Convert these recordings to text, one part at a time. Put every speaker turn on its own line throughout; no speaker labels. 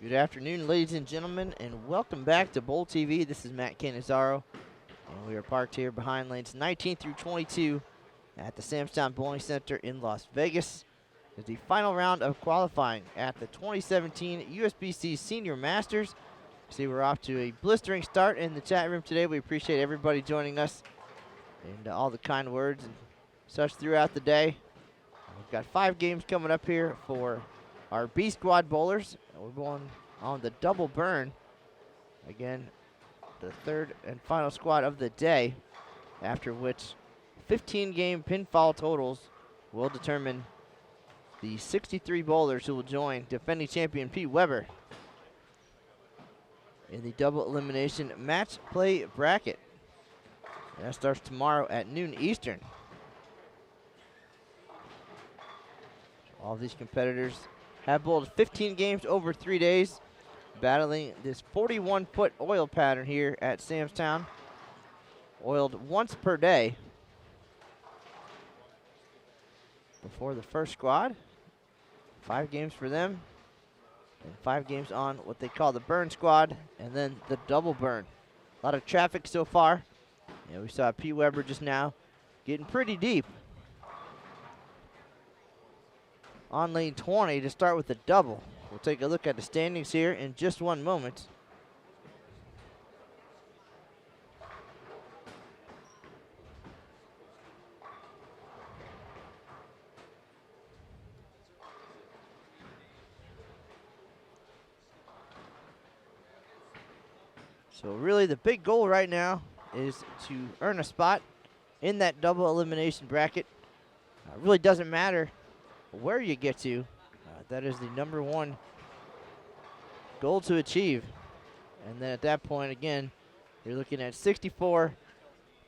Good afternoon, ladies and gentlemen, and welcome back to Bowl TV. This is Matt Canizaro, and we are parked here behind lanes 19 through 22 at the Samstown Bowling Center in Las Vegas. It's the final round of qualifying at the 2017 USBC Senior Masters. See, we're off to a blistering start in the chat room today. We appreciate everybody joining us and all the kind words and such throughout the day. We've got 5 games coming up here for our B squad bowlers. We're going on the double burn. Again, the third and final squad of the day, after which 15-game pinfall totals will determine the 63 bowlers who will join defending champion Pete Weber in the double elimination match play bracket. And that starts tomorrow at noon Eastern. All of these competitors have bowled 15 games over 3 days, battling this 41-foot oil pattern here at Samstown. Oiled once per day before the first squad. 5 games for them, and 5 games on what they call the burn squad, and then the double burn. A lot of traffic so far. We saw Pete Weber just now getting pretty deep on lane 20 to start with the double. We'll take a look at the standings here in just one moment. So really the big goal right now is to earn a spot in that double elimination bracket. It really doesn't matter where you get to. That is the #1 goal to achieve. And then at that point, again, you're looking at 64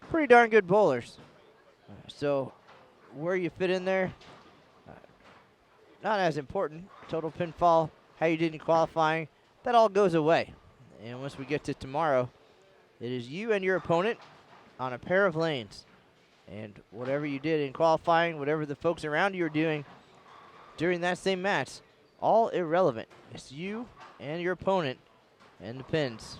pretty darn good bowlers. So where you fit in there, not as important. Total pinfall, how you did in qualifying, that all goes away. And once we get to tomorrow, it is you and your opponent on a pair of lanes. And whatever you did in qualifying, whatever the folks around you are doing during that same match, all irrelevant. It's you and your opponent and the pins.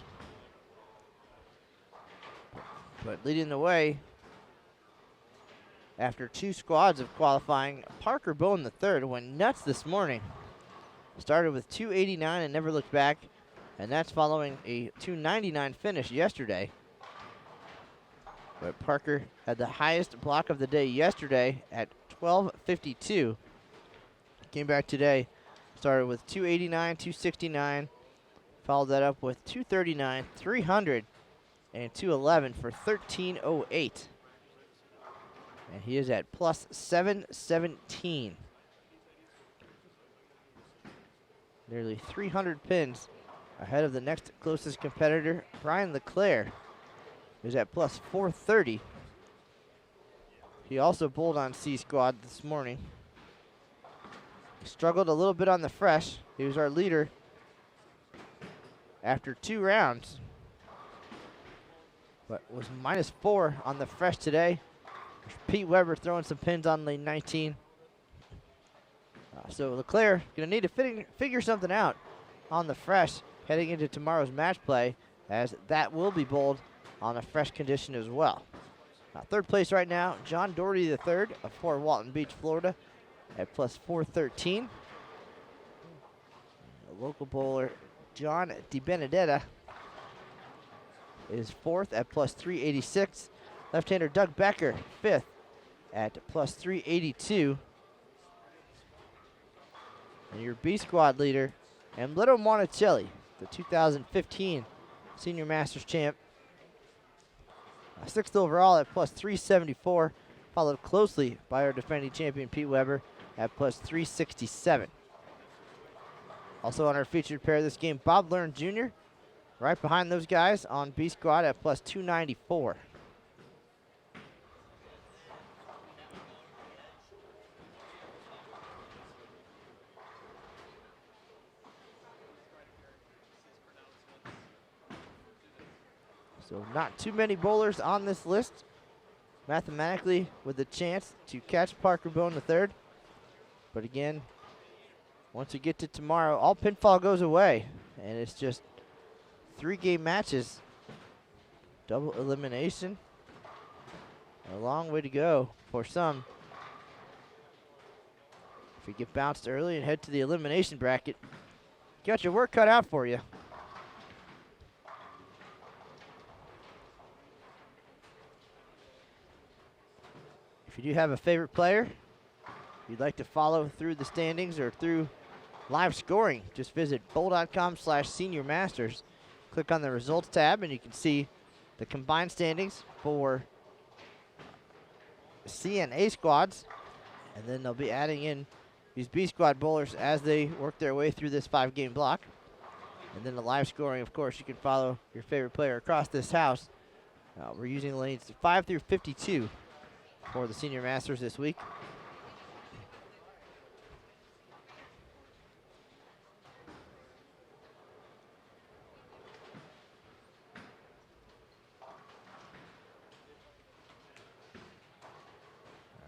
But leading the way, after 2 squads of qualifying, Parker Bone III went nuts this morning. Started with 289 and never looked back, and that's following a 299 finish yesterday. But Parker had the highest block of the day yesterday at 1252. Came back today, started with 289, 269, followed that up with 239, 300, and 211 for 1308. And he is at plus 717. Nearly 300 pins ahead of the next closest competitor, Brian LeClaire, who's at plus 430. He also bowled on C squad this morning. Struggled a little bit on the fresh. He was our leader after 2 rounds, but was -4 on the fresh today. Pete Weber throwing some pins on lane 19. So LeClaire going to need to figure something out on the fresh heading into tomorrow's match play, as that will be bowled on a fresh condition as well. Third place right now, John Doherty III of Fort Walton Beach, Florida, at plus 413. The local bowler, John DiBenedetta, is 4th at plus 386. Left-hander Doug Becker, 5th at plus 382. And your B squad leader, Amleto Monticelli, the 2015 Senior Masters champ, 6th overall at plus 374, followed closely by our defending champion Pete Weber at plus 367. Also on our featured pair this game, Bob Learn Jr., right behind those guys on B squad at plus 294. So not too many bowlers on this list, mathematically with a chance to catch Parker Bone III. But again, once we get to tomorrow, all pinfall goes away. And it's just 3-game matches. Double elimination. A long way to go for some. If you get bounced early and head to the elimination bracket, you got your work cut out for you. If you do have a favorite player you'd like to follow through the standings or through live scoring, just visit bowl.com/Senior Masters. Click on the results tab and you can see the combined standings for C and A squads. And then they'll be adding in these B squad bowlers as they work their way through this 5-game block. And then the live scoring, of course, you can follow your favorite player across this house. We're using lanes 5 through 52 for the Senior Masters this week.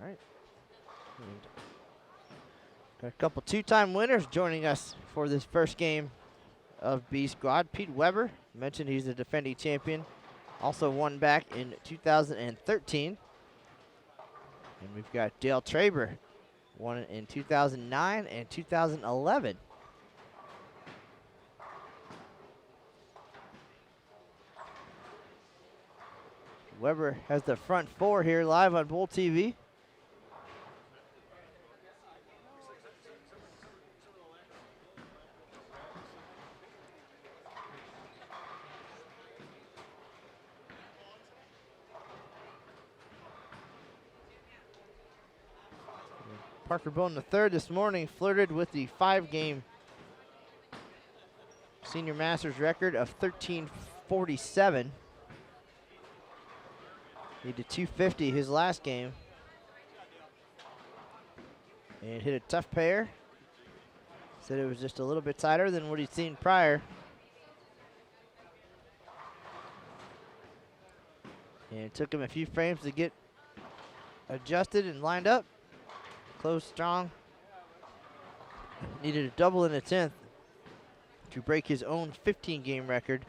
All right. Got a couple two-time winners joining us for this first game of B Squad. Pete Weber, mentioned he's the defending champion, also won back in 2013. And we've got Dale Traber, won it in 2009 and 2011. Weber has the front four here live on Bowl TV. Parker Bone III this morning flirted with the 5-game Senior Masters record of 1347. He did 250 his last game. And hit a tough pair. Said it was just a little bit tighter than what he'd seen prior. And it took him a few frames to get adjusted and lined up. Closed strong. Needed a double in the 10th to break his own 15-game record,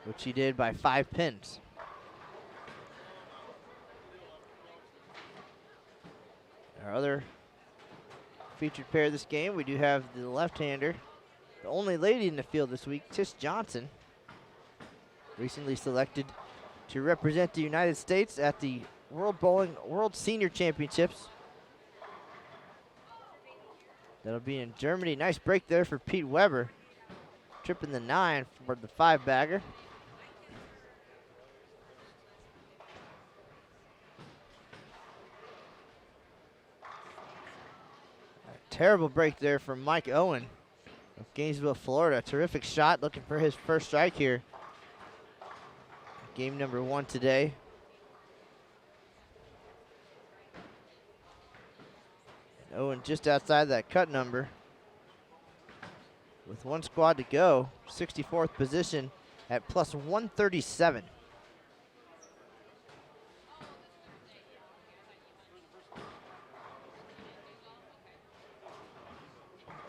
which he did by 5 pins. Our other featured pair this game, we do have the left-hander, the only lady in the field this week, Tish Johnson, recently selected to represent the United States at the World Senior Championships. That'll be in Germany. Nice break there for Pete Weber. Tripping the 9 for the 5-bagger. Terrible break there from Mike Owen of Gainesville, Florida. Terrific shot, looking for his first strike here. Game number 1 today. And Owen just outside that cut number. With one squad to go, 64th position at plus 137.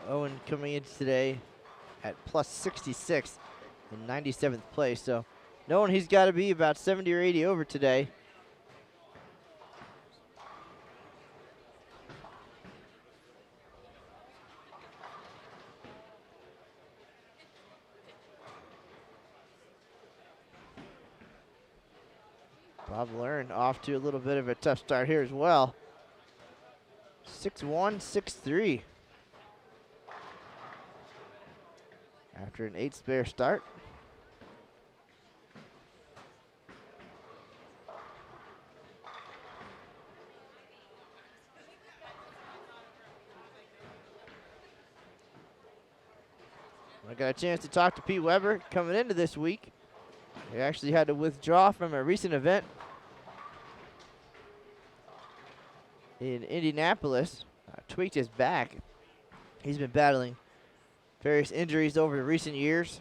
Owen coming in today at plus 66 in 97th place. So knowing he's got to be about 70 or 80 over today. Bob Learn off to a little bit of a tough start here as well. 6-1, 6-3. After an 8-spare start. I got a chance to talk to Pete Weber coming into this week. He actually had to withdraw from a recent event in Indianapolis. Tweaked his back. He's been battling various injuries over the recent years,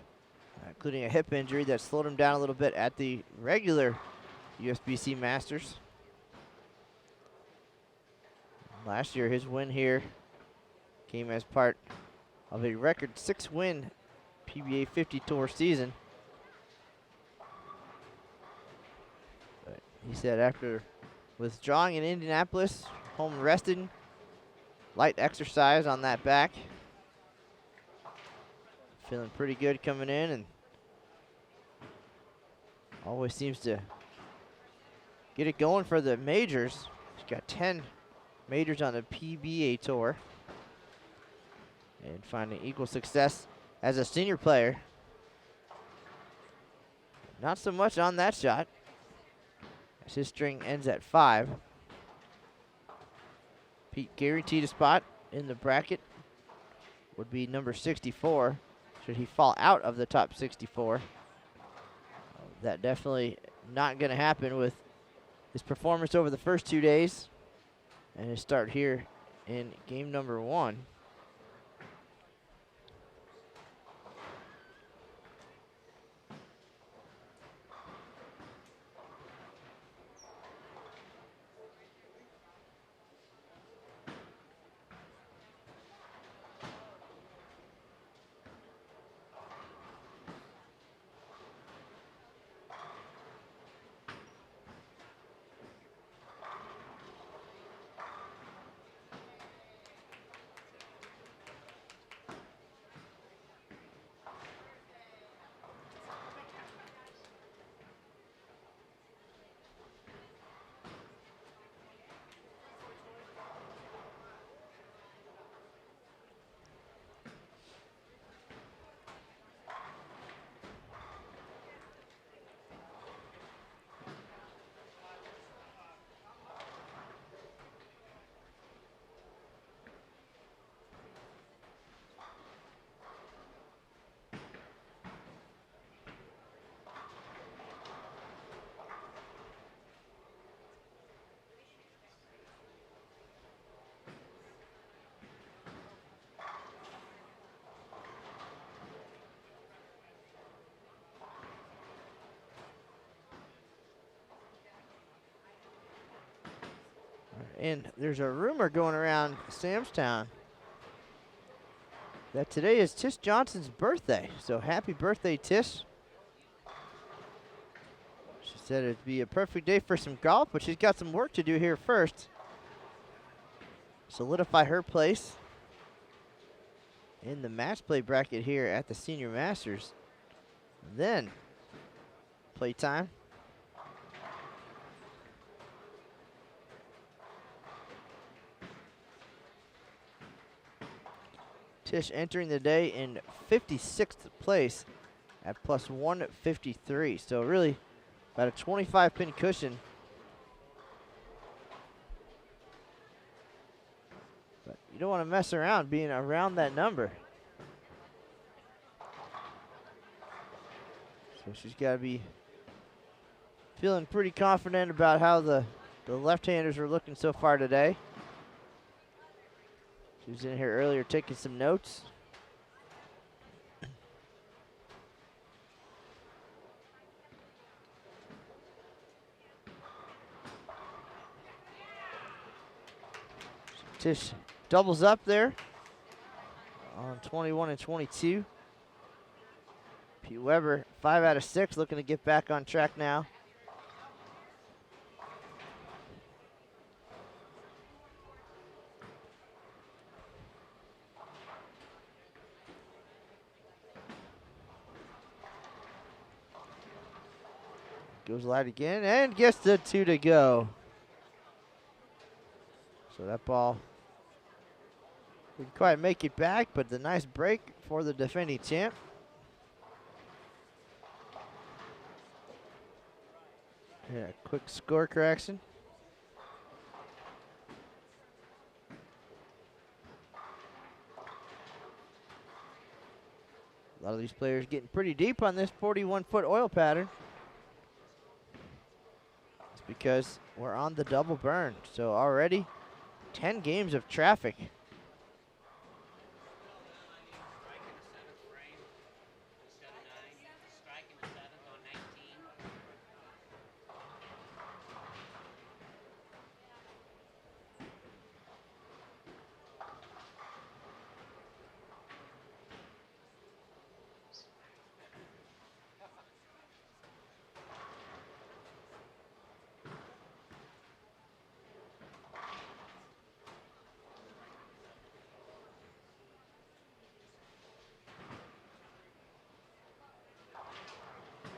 including a hip injury that slowed him down a little bit at the regular USBC Masters. Last year, his win here came as part of a record 6-win PBA 50 Tour season. But he said after withdrawing in Indianapolis, home rested, light exercise on that back. Feeling pretty good coming in, and always seems to get it going for the majors. He's got 10 majors on the PBA Tour. And finding equal success as a senior player. Not so much on that shot, as his string ends at 5. Pete guaranteed a spot in the bracket. Would be number 64, should he fall out of the top 64. That definitely not going to happen with his performance over the first 2 days and his start here in game number 1. And there's a rumor going around Samstown that today is Tish Johnson's birthday. So happy birthday, Tish. She said it'd be a perfect day for some golf, but she's got some work to do here first. Solidify her place in the match play bracket here at the Senior Masters. Then, playtime. Tish entering the day in 56th place at plus 153. So really about a 25 pin cushion. But you don't want to mess around being around that number. So she's got to be feeling pretty confident about how the left-handers are looking so far today. She was in here earlier taking some notes. Tish doubles up there on 21 and 22. Pete Weber, 5 out of 6, looking to get back on track now. Goes light again and gets the 2 to go. So that ball didn't quite make it back, but the nice break for the defending champ. Yeah, quick score correction. A lot of these players getting pretty deep on this 41-foot oil pattern. It's because we're on the double burn. So already 10 games of traffic.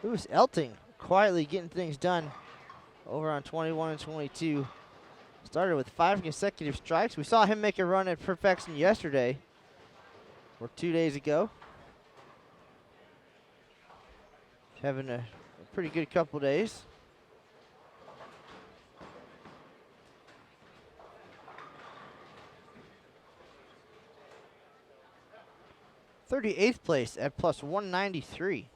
Lewis Elting quietly getting things done over on 21 and 22. Started with 5 consecutive strikes. We saw him make a run at perfection yesterday, or 2 days ago. Having a pretty good couple days. '38th place at plus 193.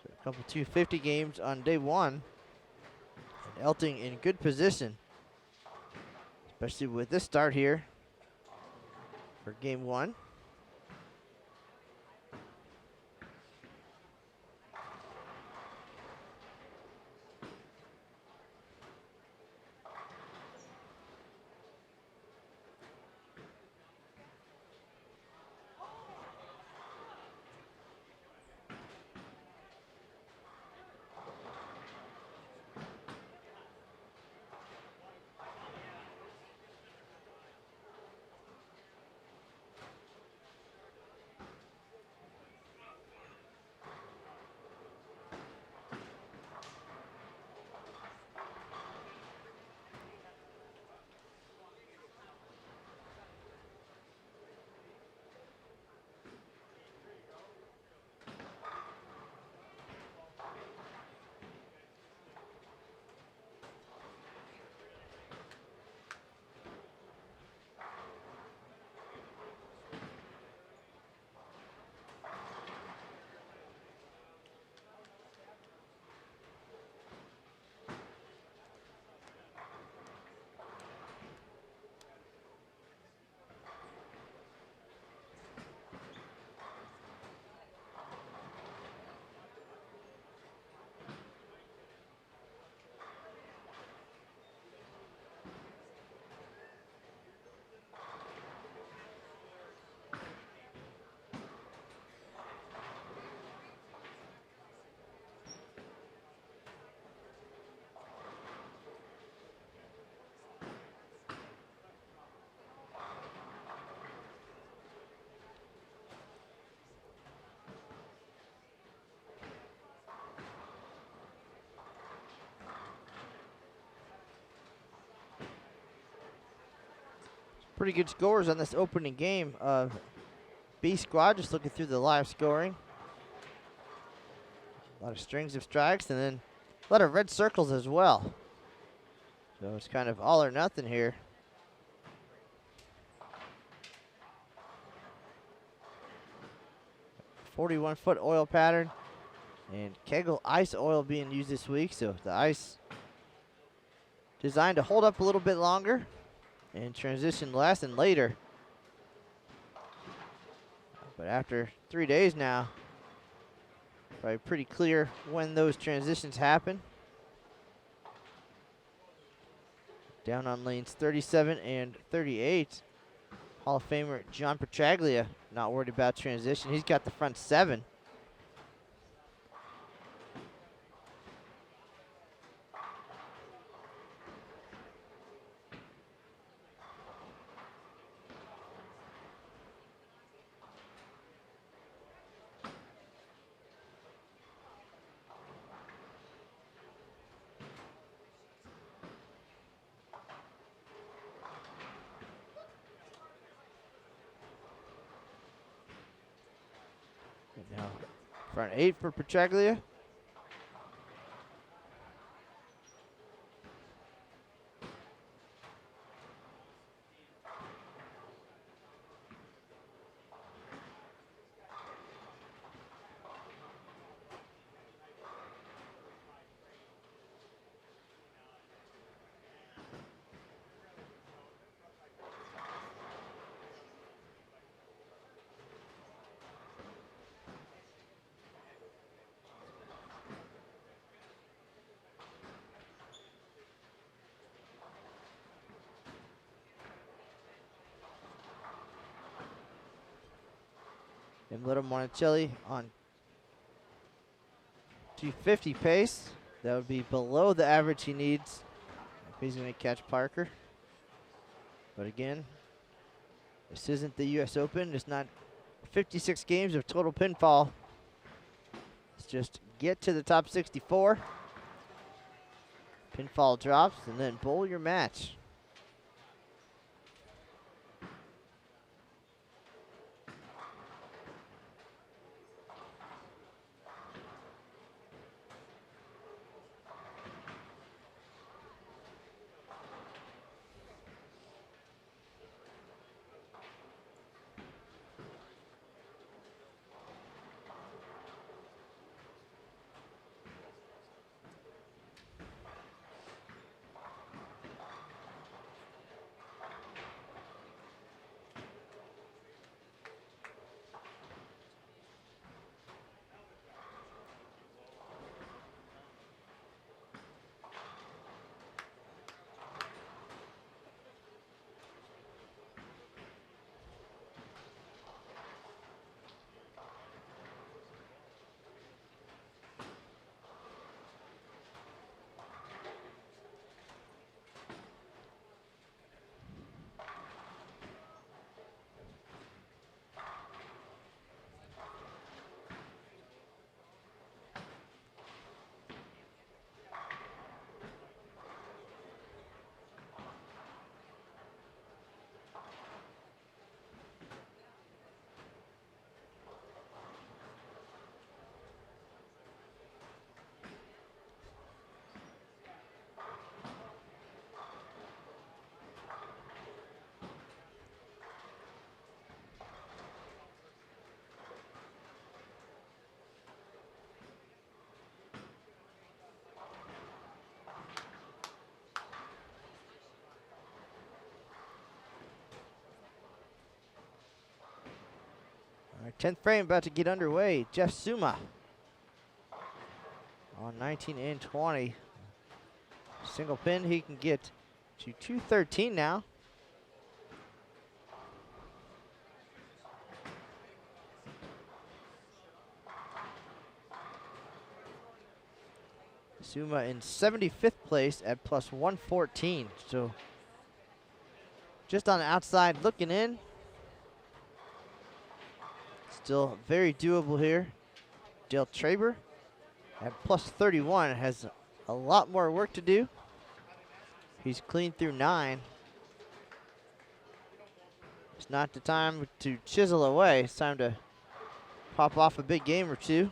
So a couple 250 games on day one. And Elting in good position, especially with this start here for game one. Pretty good scores on this opening game of B squad. Just looking through the live scoring. A lot of strings of strikes and then a lot of red circles as well. So it's kind of all or nothing here. .41-foot oil pattern and Kegel ice oil being used this week. So the ice designed to hold up a little bit longer and transition less and later. But after 3 days now, probably pretty clear when those transitions happen. Down on lanes 37 and 38. Hall of Famer John Petraglia not worried about transition. He's got the front 7. Now, front 8 for Petraglia. And Little Monticelli on 250 pace. That would be below the average he needs if he's going to catch Parker. But again, this isn't the U.S. Open. It's not 56 games of total pinfall. Let's just get to the top 64. Pinfall drops, and then bowl your match. All right, 10th frame about to get underway. Jeff Suma on 19 and 20. Single pin, he can get to 213 now. Suma in 75th place at plus 114. So just on the outside looking in. Still very doable here. Dale Traber at plus 31 has a lot more work to do. He's clean through 9. It's not the time to chisel away. It's time to pop off a big game or two.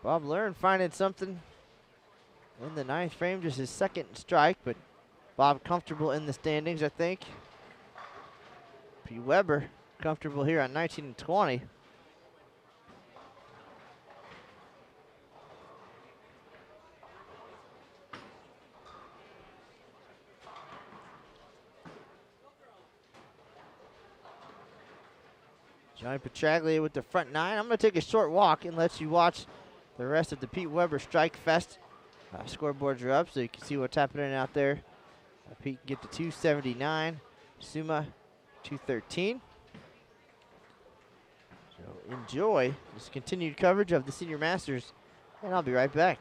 Bob Learn finding something in the 9th frame, just his second strike, but Bob comfortable in the standings, I think. P. Weber comfortable here on 19 and 20. Johnny Petraglia with the front 9. I'm going to take a short walk and let you watch the rest of the Pete Weber Strike Fest. Scoreboards are up so you can see what's happening out there. Pete can get to 279. Suma 213. So enjoy this continued coverage of the Senior Masters, and I'll be right back.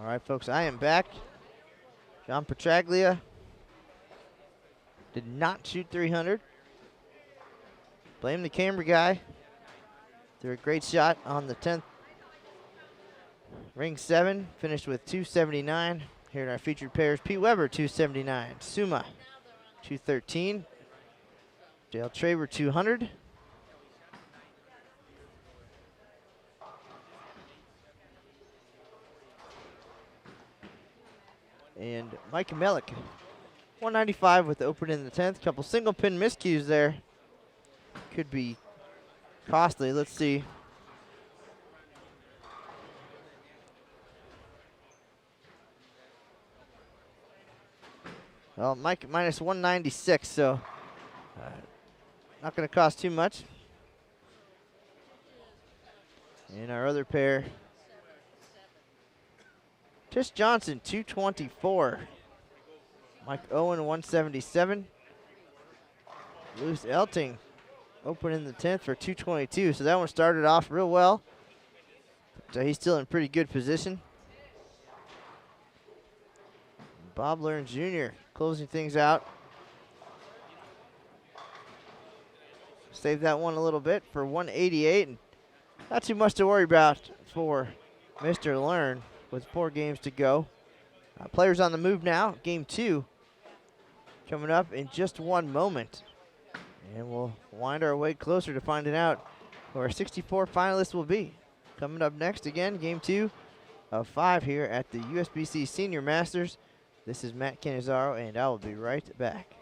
All right, folks, I am back. John Petraglia did not shoot 300. Blame the camera guy. Threw a great shot on the 10th. Ring 7, finished with 279. Here in our featured pairs, Pete Weber, 279. Suma, 213. Dale Traver, 200. And Mike Melik, 195 with the open in the 10th. Couple single pin miscues there. Could be costly. Let's see. Well, Mike minus 196, so not going to cost too much. And our other pair, Tish Johnson, 224. Mike Owen, 177. Lewis Elting, open in the 10th for 222. So that one started off real well. But he's still in pretty good position. Bob Learn Jr. closing things out. Save that one a little bit for 188. And not too much to worry about for Mr. Learn with 4 games to go. Players on the move now. Game 2 coming up in just one moment. And we'll wind our way closer to finding out who our 64 finalists will be. Coming up next again, game 2 of 5 here at the USBC Senior Masters. This is Matt Cannizzaro, and I will be right back.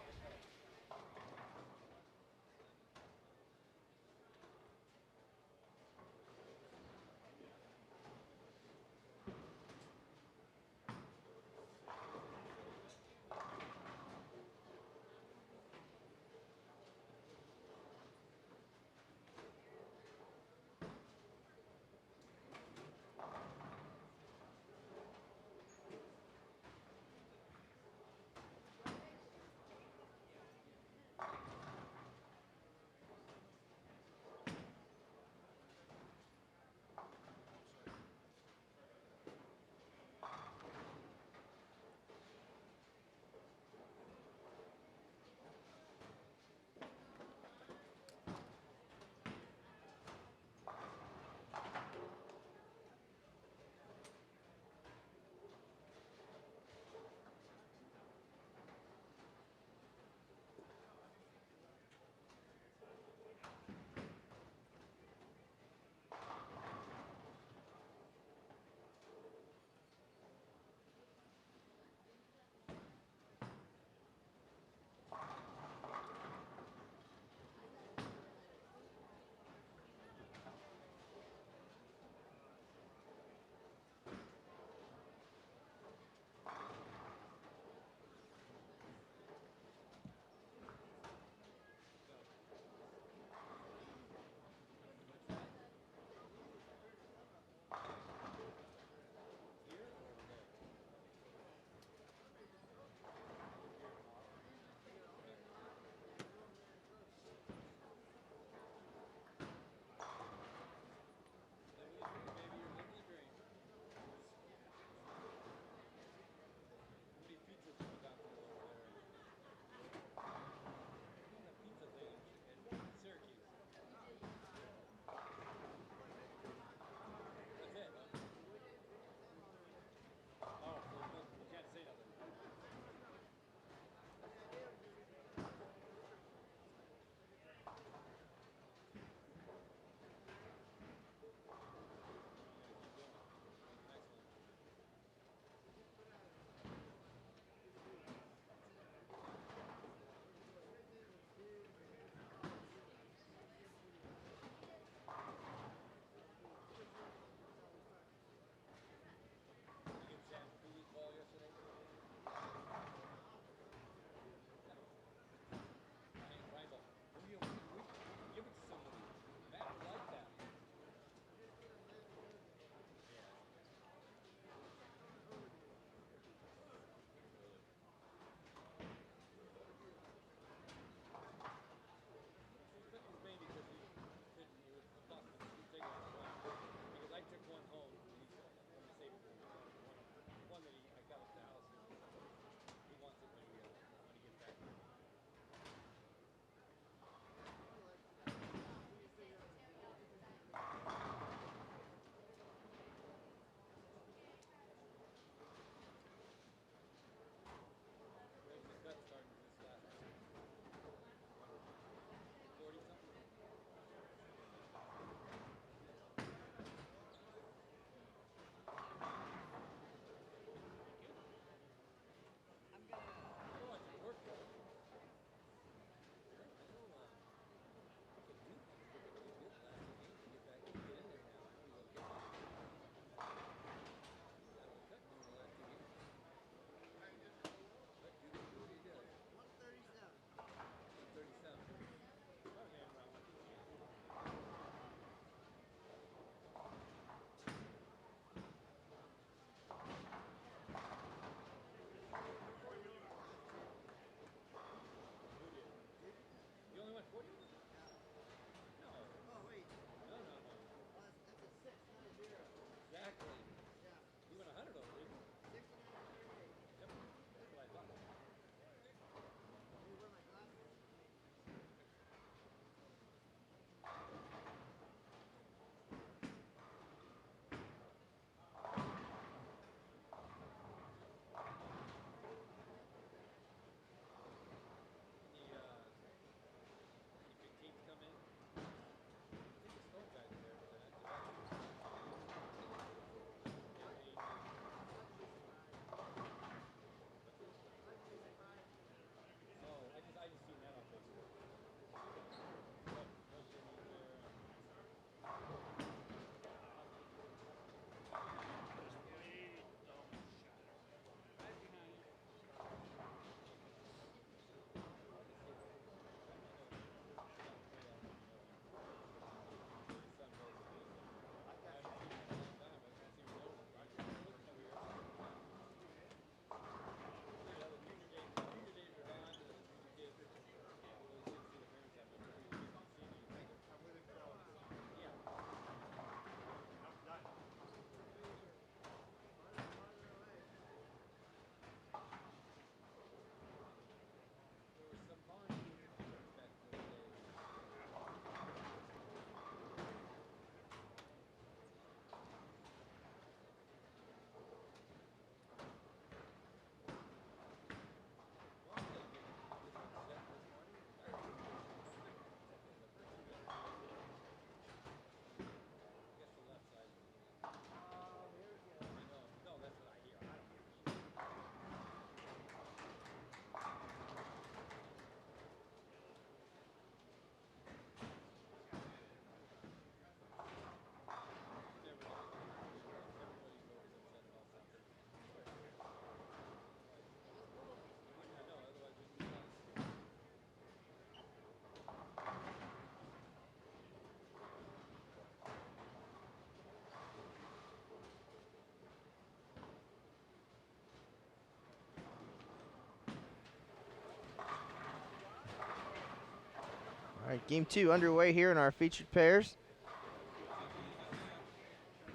right, game 2 underway here in our featured pairs.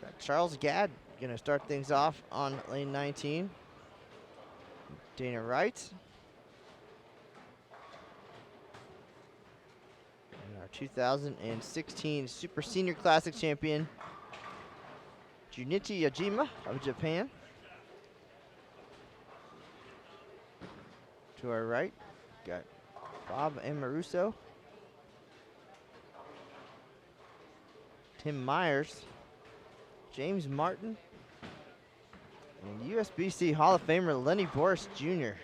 Got Charles Gadd going to start things off on lane 19. Dana Wright. And our 2016 Super Senior Classic champion, Junichi Yajima of Japan. To our right, got Bob Amoruso, Tim Myers, James Martin, and USBC Hall of Famer Lenny Boris Jr.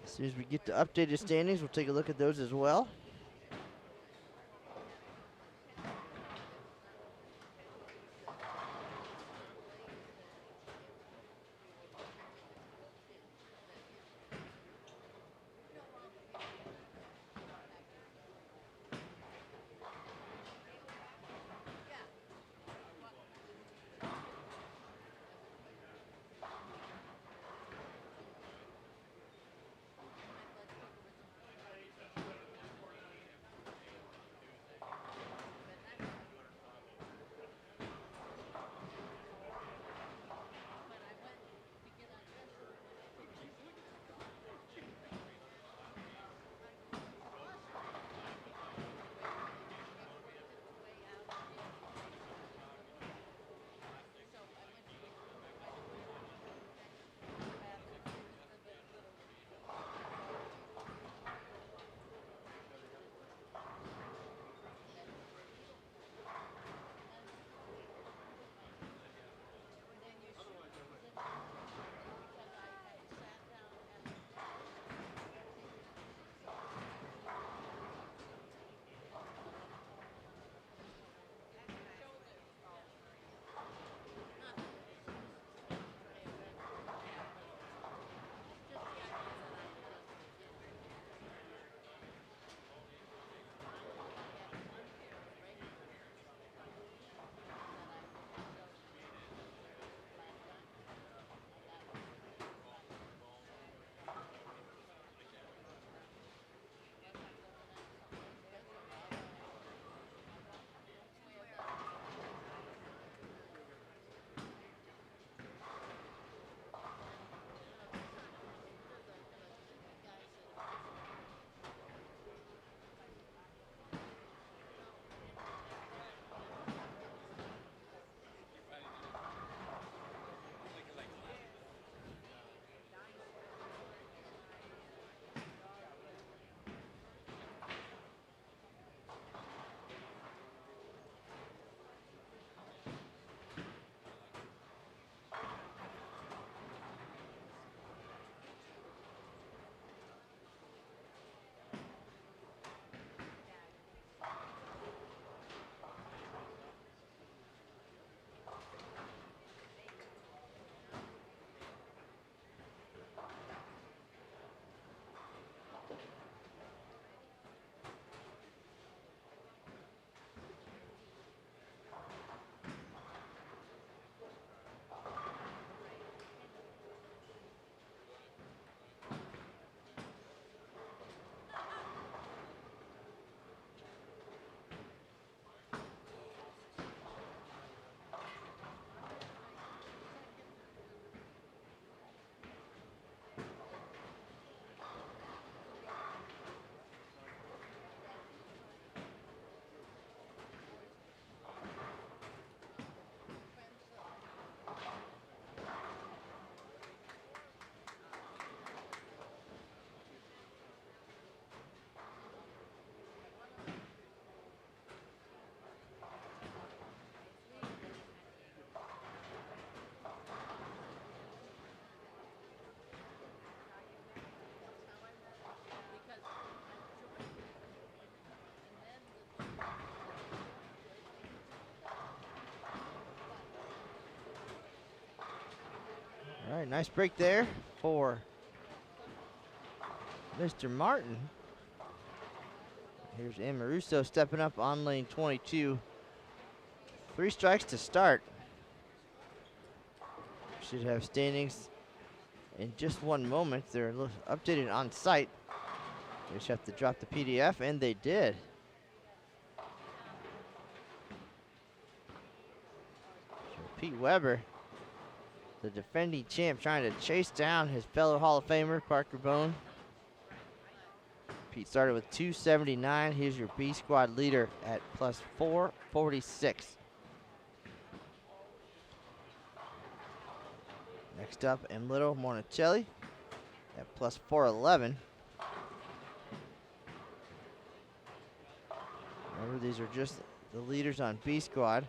As soon as we get the updated standings, we'll take a look at those as well. All right, nice break there for Mr. Martin. Here's Amoruso stepping up on lane 22. 3 strikes to start. Should have standings in just one moment. They're updated on site. They just have to drop the PDF, and they did. So Pete Weber, the defending champ, trying to chase down his fellow Hall of Famer, Parker Bone. Pete started with 279. Here's your B squad leader at plus 446. Next up, Little Monticelli at plus 411. Remember, these are just the leaders on B squad.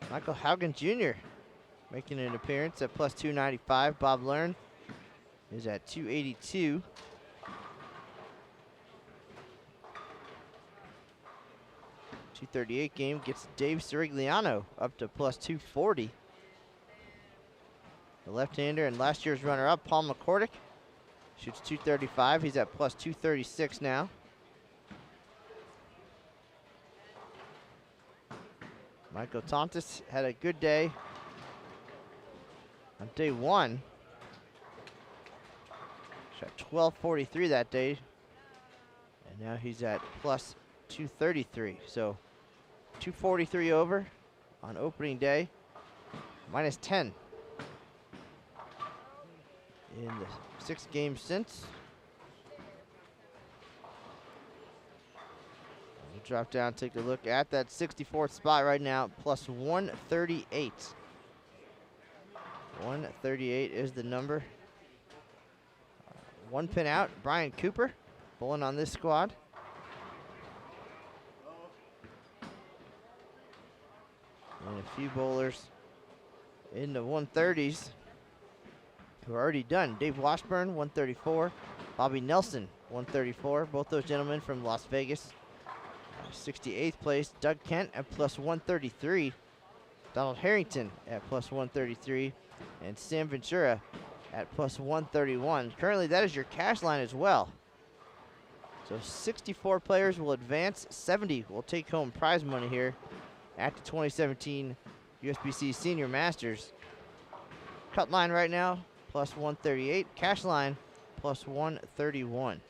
Michael Haugen Jr. making an appearance at plus 295. Bob Learn is at 282. .238 game gets Dave Sirigliano up to plus 240. The left-hander and last year's runner-up, Paul McCordick, shoots .235. He's at plus 236 now. Michael Tontis had a good day on day 1. Shot 1243 that day. And now he's at plus 233. So 243 over on opening day. Minus 10 in the 6 games since. We'll drop down, take a look at that 64th spot right now, plus 138. 138 is the number. 1 pin out, Brian Cooper, bowling on this squad. And a few bowlers in the 130s who are already done. Dave Washburn, 134. Bobby Nelson, 134. Both those gentlemen from Las Vegas. 68th place, Doug Kent at plus 133. Donald Harrington at plus 133. And Sam Ventura at plus 131. Currently, that is your cash line as well. So 64 players will advance. 70 will take home prize money here at the 2017 USBC Senior Masters. Cut line right now, plus 138. Cash line, plus 131.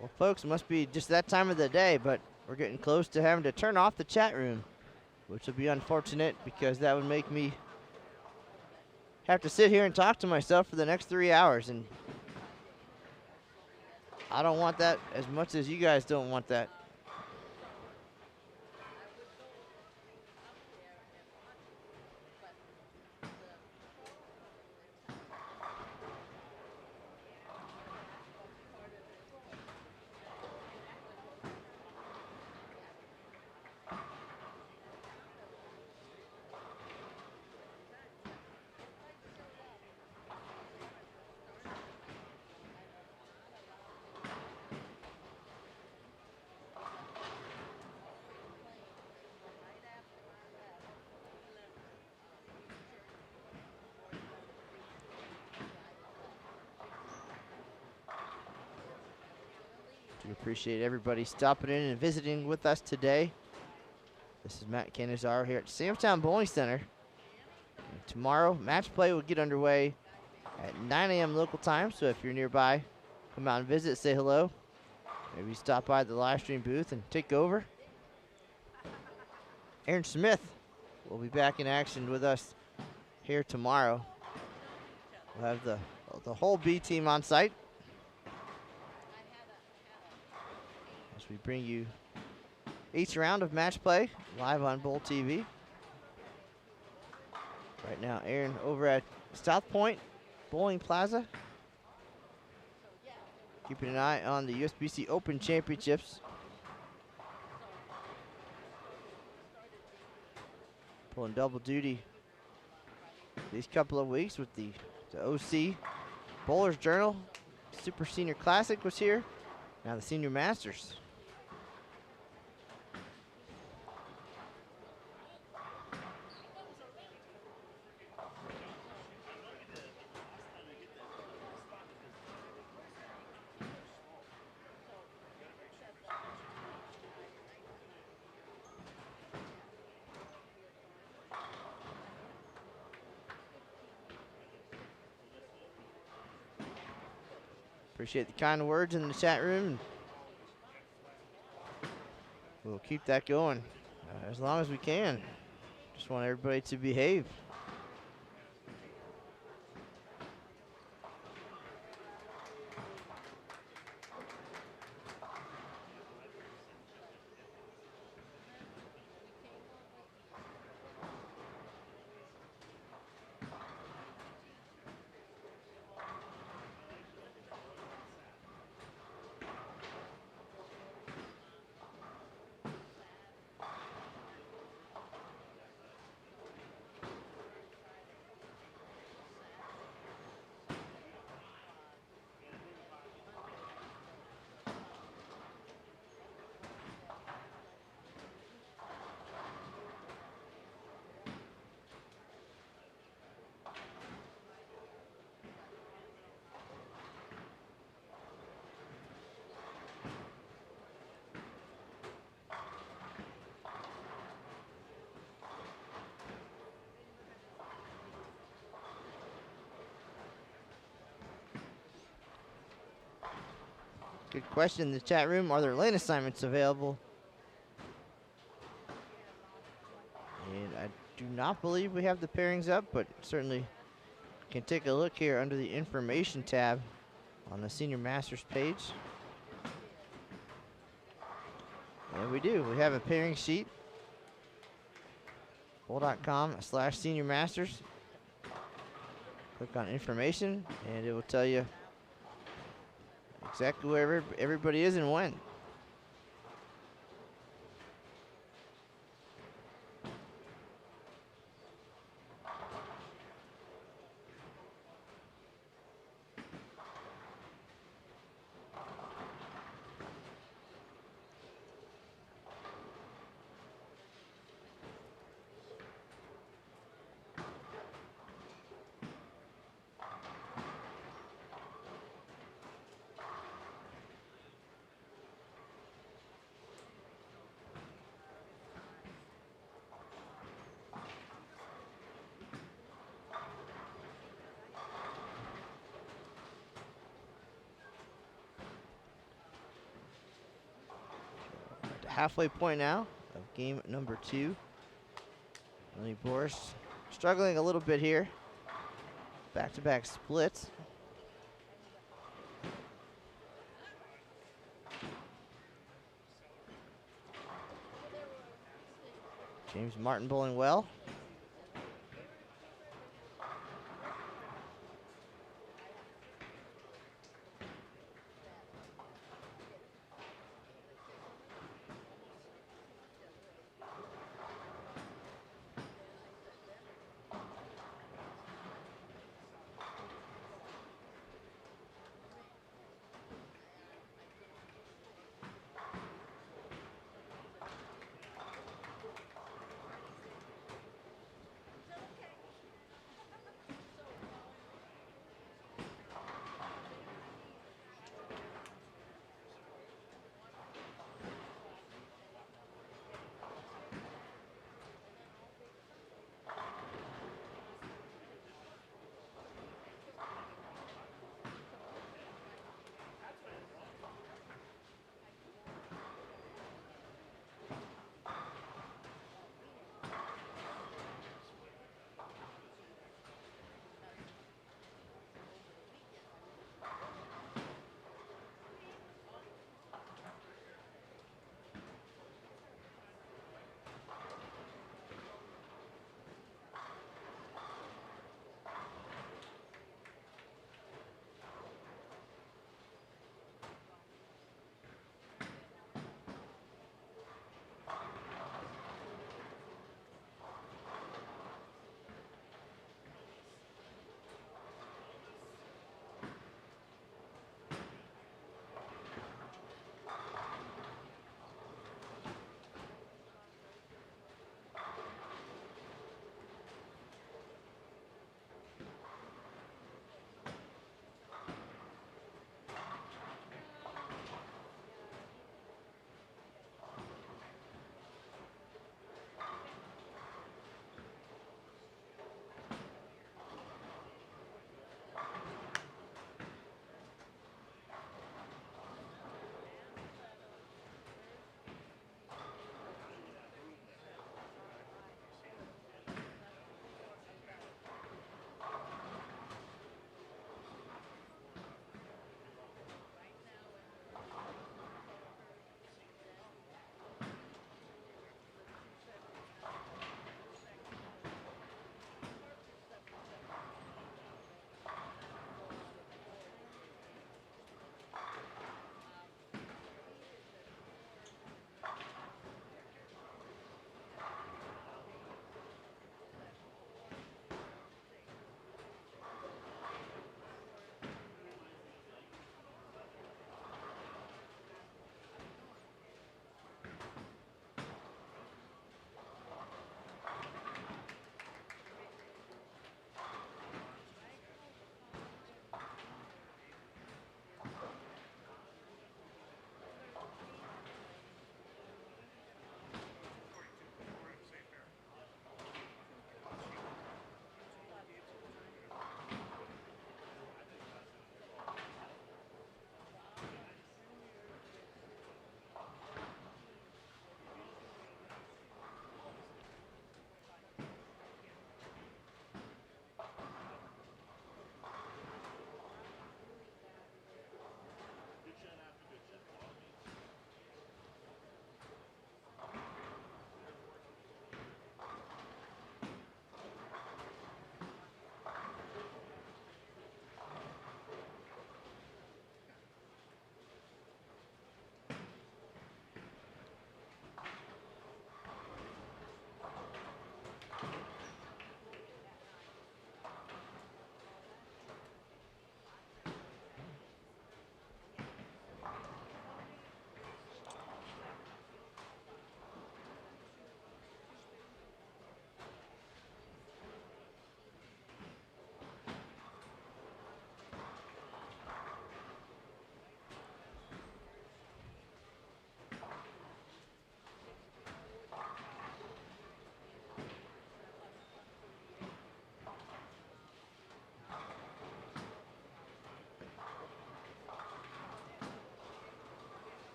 Well, folks, it must be just that time of the day, but we're getting close to having to turn off the chat room, which will be unfortunate because that would make me have to sit here and talk to myself for the next 3 hours, and I don't want that as much as you guys don't want that. We appreciate everybody stopping in and visiting with us today. This is Matt Canizaro here at Samtown Bowling Center. And tomorrow, match play will get underway at 9 a.m. local time, so if you're nearby, come out and visit, say hello. Maybe stop by the live stream booth and take over. Aaron Smith will be back in action with us here tomorrow. We'll have the whole B team on site as we bring you each round of match play live on Bowl TV. Right now, Aaron over at South Point Bowling Plaza. Keeping an eye on the USBC Open Championships. Pulling double duty these couple of weeks with the OC Bowlers Journal. Super Senior Classic was here. Now the Senior Masters. Appreciate the kind words in the chat room. We'll keep that going as long as we can. Just want everybody to behave. Good question in the chat room. Are there lane assignments available? And I do not believe we have the pairings up, but certainly can take a look here under the information tab on the Senior Masters page. And we do. We have a pairing sheet. bowl.com/Senior Masters. Click on information and it will tell you exactly where everybody is and when. Halfway point now of game number 2. Lily Boris struggling a little bit here. Back-to-back splits. James Martin bowling well.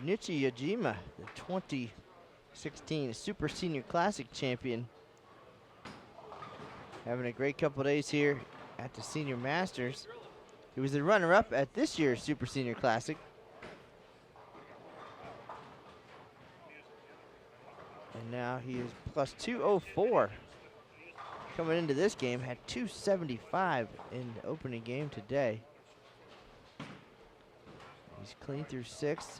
Nichi Yajima, the 2016 Super Senior Classic champion. Having a great couple days here at the Senior Masters. He was the runner-up at this year's Super Senior Classic. And now he is plus 204. Coming into this game, had 275 in the opening game today. He's clean through 6.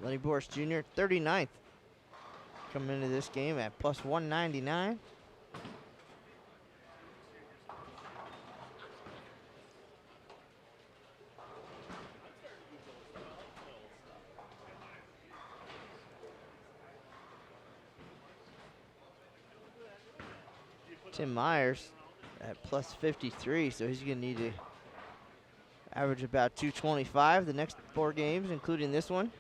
Lenny Boris Jr., 39th. Coming into this game at plus 199. Tim Myers at plus 53, so he's going to need to average about 225 the next 4 games, including this one.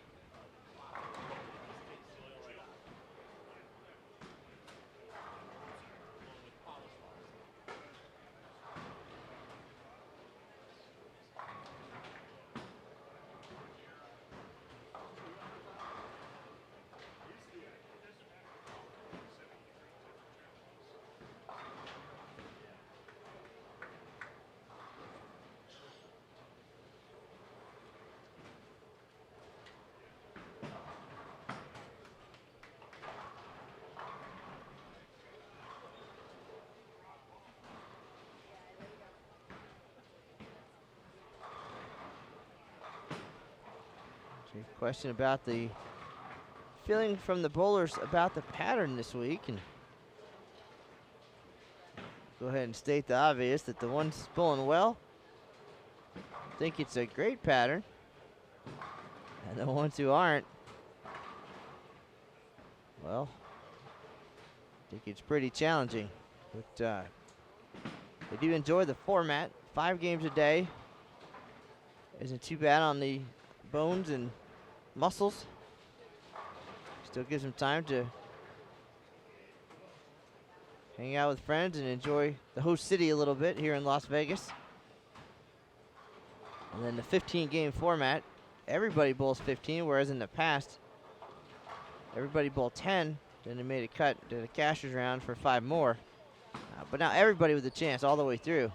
Question about the feeling from the bowlers about the pattern this week, and go ahead and state the obvious that the ones bowling well think it's a great pattern, and the ones who aren't, well, think it's pretty challenging. But they do enjoy the format. 5 games a day isn't too bad on the bones and muscles. Still gives them time to hang out with friends and enjoy the host city a little bit here in Las Vegas. And then the 15-game format, everybody bowls 15, whereas in the past, everybody bowled 10, then they made a cut to the cashers round for 5 more. But now everybody with a chance all the way through.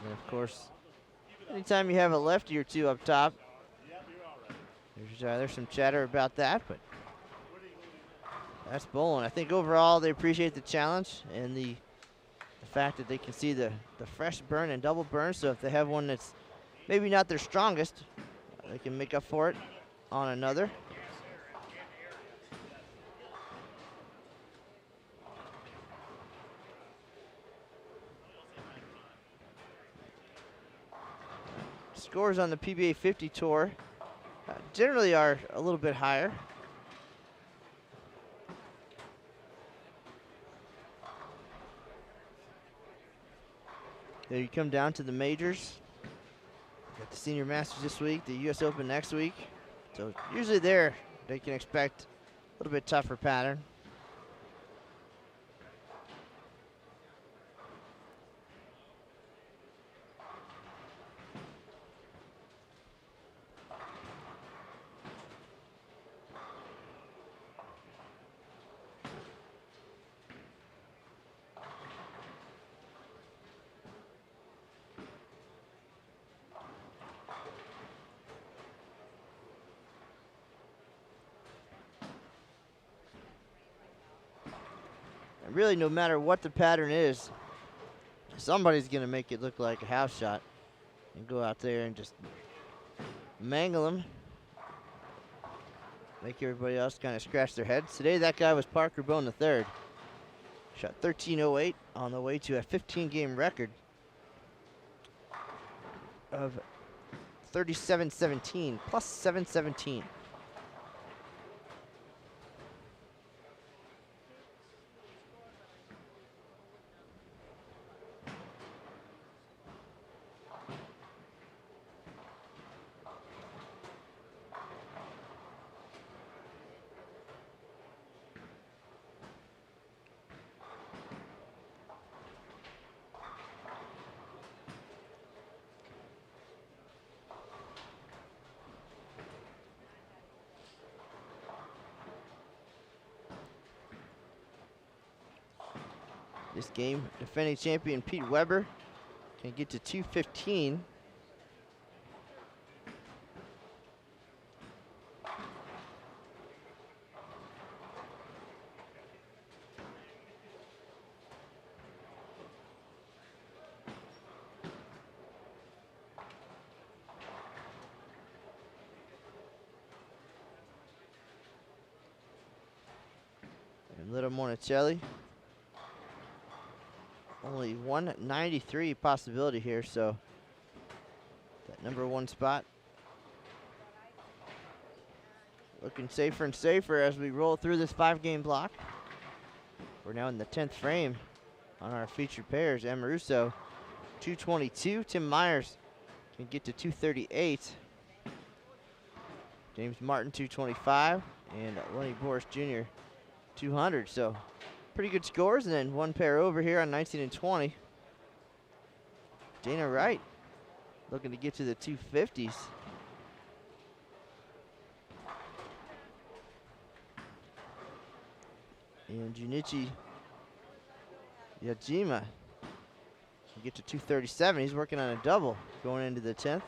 And of course, anytime you have a lefty or two up top, there's some chatter about that, but that's bowling. I think overall they appreciate the challenge and the fact that they can see the fresh burn and double burn. So if they have one that's maybe not their strongest, they can make up for it on another. Scores on the PBA 50 tour generally are a little bit higher. There you come down to the majors. Got the Senior Masters this week, the US Open next week. So usually there they can expect a little bit tougher pattern. Really, no matter what the pattern is, somebody's going to make it look like a house shot and go out there and just mangle them. Make everybody else kind of scratch their heads. Today, that guy was Parker Bone III. Shot 13.08 on the way to a 15-game record of 37-17, plus 717. This game, defending champion Pete Weber can get to 215. And Little Monticelli. Only 193 possibility here, so that number 1 spot looking safer and safer as we roll through this 5-game block. We're now in the 10th frame on our featured pairs. Amoruso, 222. Tim Myers can get to 238. James Martin, 225. And Lenny Boris Jr., 200. So pretty good scores. And then one pair over here on 19 and 20. Dana Wright looking to get to the 250s. And Junichi Yajima can get to 237. He's working on a double going into the 10th.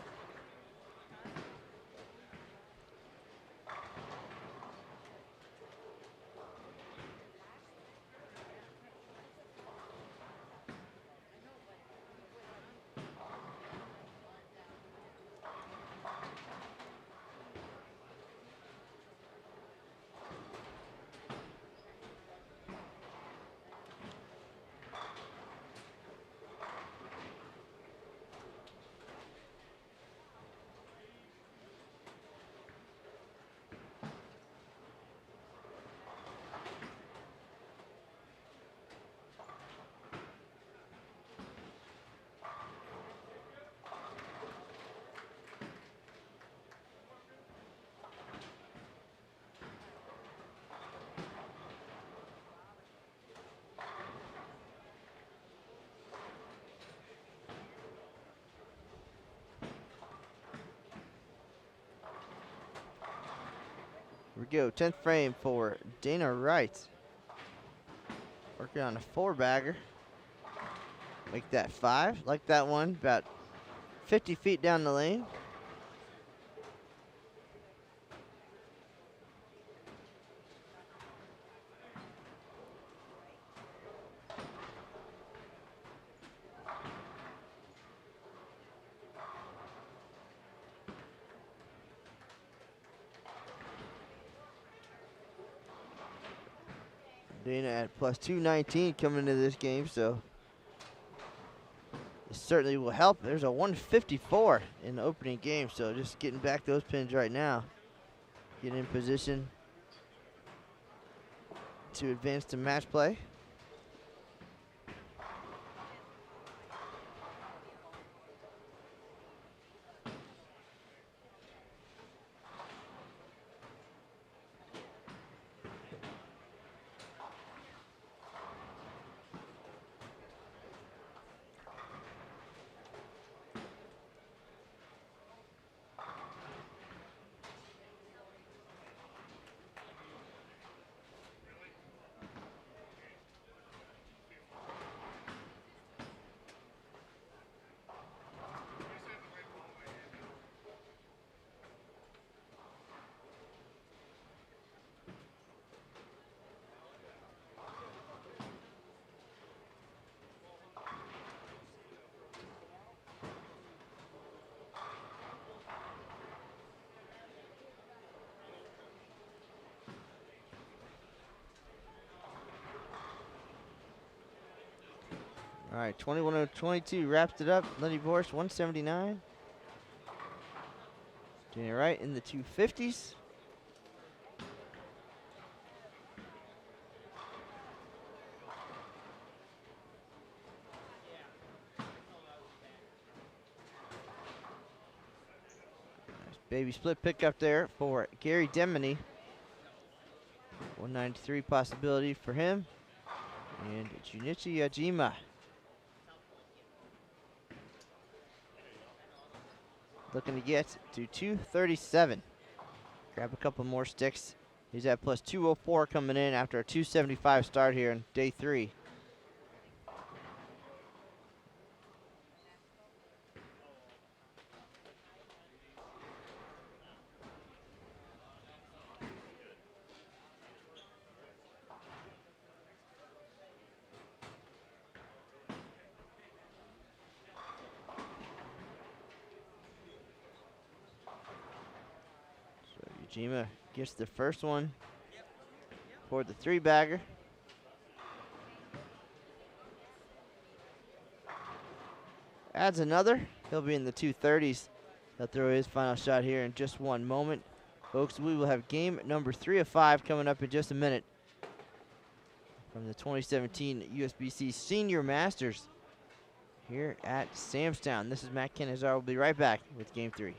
Here we go, 10th frame for Dana Wright. Working on a 4-bagger. Make that 5. Like that one, about 50 feet down the lane. Dana at plus 219 coming into this game, so this certainly will help. There's a 154 in the opening game, so just getting back those pins right now. Getting in position to advance to match play. All right, 21-22 wraps it up. Lenny Boris, 179. Dana Wright in the 250s. Nice baby split pickup there for Gary Demony. 193 possibility for him. And Junichi Yajima. Looking to get to 237. Grab a couple more sticks. He's at plus 204 coming in after a 275 start here in day 3. Jima gets the first one for the 3-bagger. Adds another. He'll be in the 230s. He'll throw his final shot here in just one moment. Folks, we will have game number 3 of 5 coming up in just a minute from the 2017 USBC Senior Masters here at Samstown. This is Matt Kenazar. We'll be right back with game 3.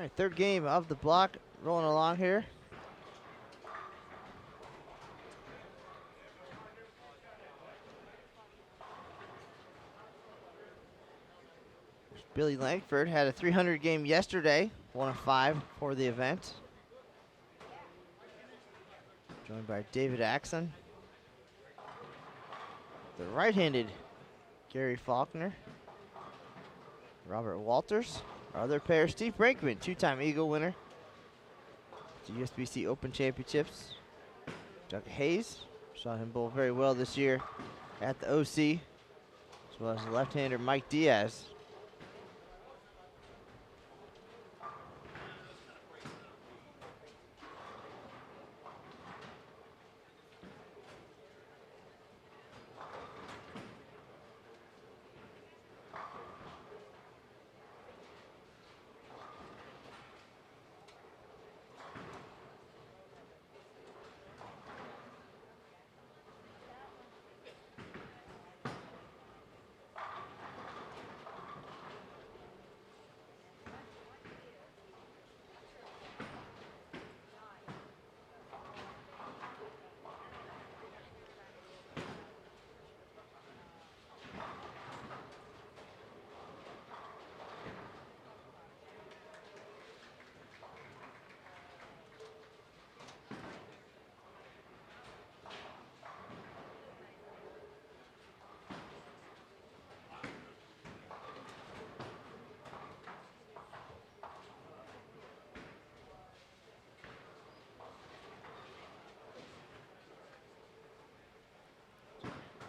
right, third game of the block rolling along here. Billy Langford had a 300 game yesterday, 1 of 5 for the event. Joined by David Axon. The right-handed Gary Faulkner. Robert Walters. Our other pair, Steve Brinkman, 2-time Eagle winner. The USBC Open Championships. Doug Hayes. Saw him bowl very well this year at the OC. As well as the left-hander Mike Diaz.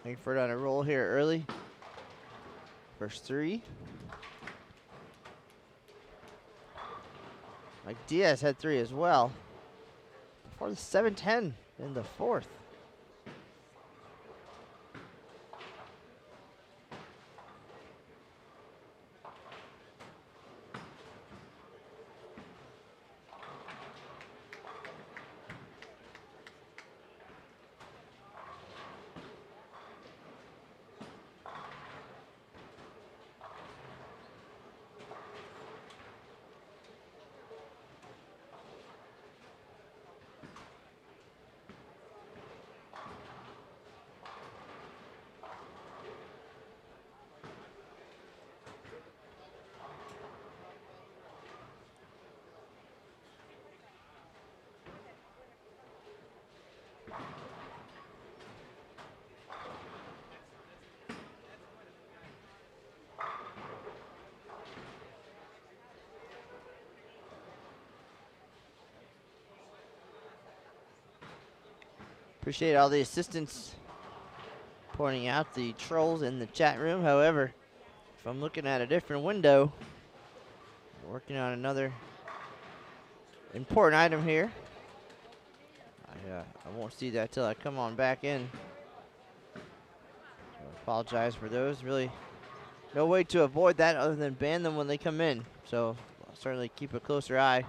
Langford on a roll here early. First 3. Mike Diaz had 3 as well. Before the 7-10 in the 4th. Appreciate all the assistants pointing out the trolls in the chat room. However, if I'm looking at a different window, working on another important item here, I won't see that till I come on back in. So I apologize for those. Really no way to avoid that other than ban them when they come in. So I'll certainly keep a closer eye.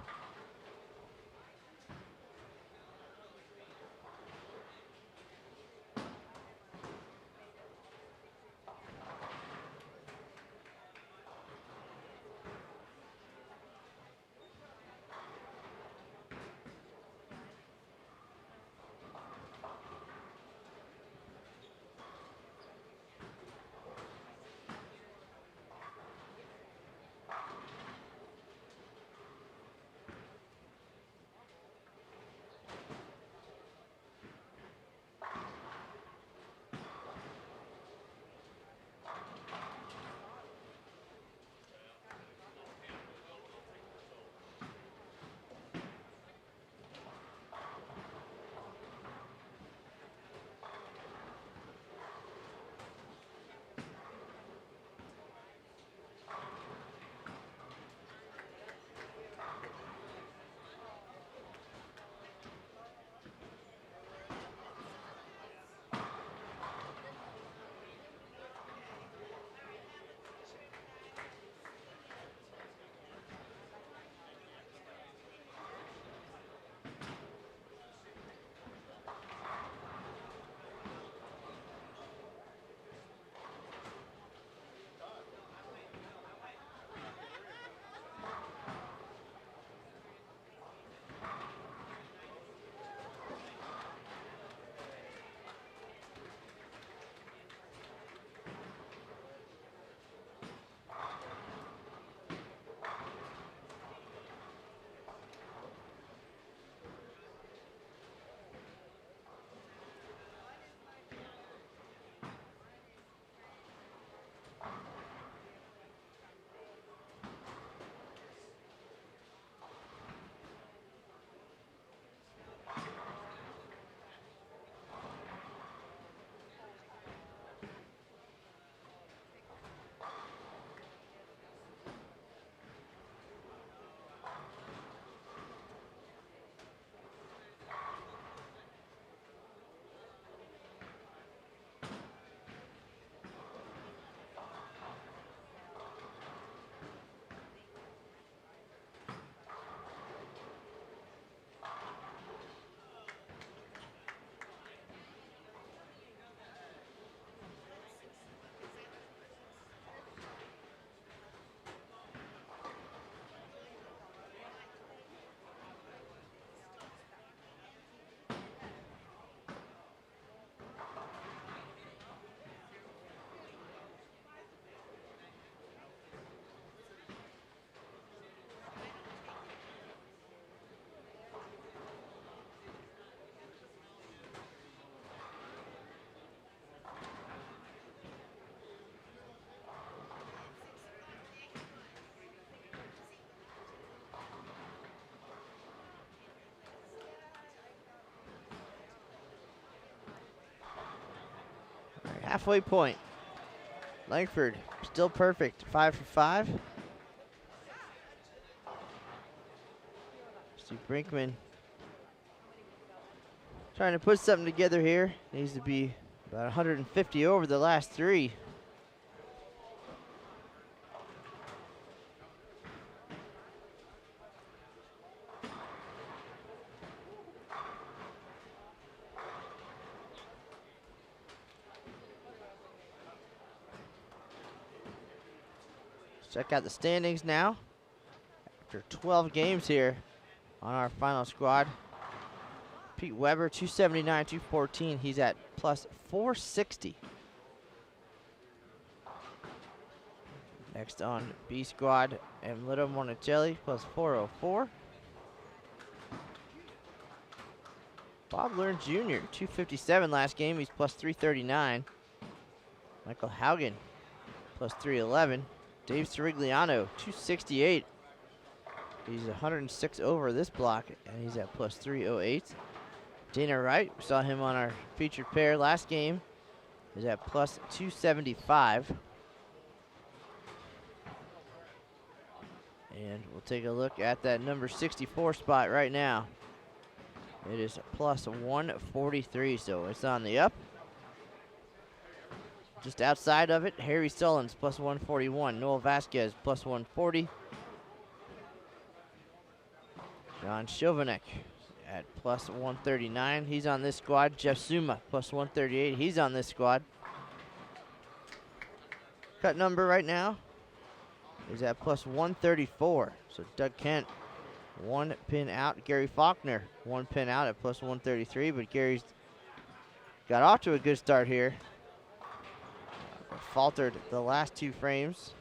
halfway point. Langford still perfect, 5 for 5. Steve Brinkman trying to put something together here. Needs to be about 150 over the last 3. Check out the standings now. After 12 games here on our final squad. Pete Weber, 279, 214. He's at plus 460. Next on B squad, Emilio Monticelli, plus 404. Bob Learn Jr., 257 last game. He's plus 339. Michael Haugen, plus 311. Dave Sirigliano, 268. He's 106 over this block, and he's at plus 308. Dana Wright, we saw him on our featured pair last game, is at plus 275. And we'll take a look at that number 64 spot right now. It is plus 143, so it's on the up. Just outside of it, Harry Sullins, plus 141. Noel Vasquez, plus 140. John Chovanec at plus 139. He's on this squad. Jeff Suma, plus 138. He's on this squad. Cut number right now is at plus 134. So Doug Kent, 1 pin out. Gary Faulkner, 1 pin out at plus 133. But Gary's got off to a good start here. Faltered the last 2 frames.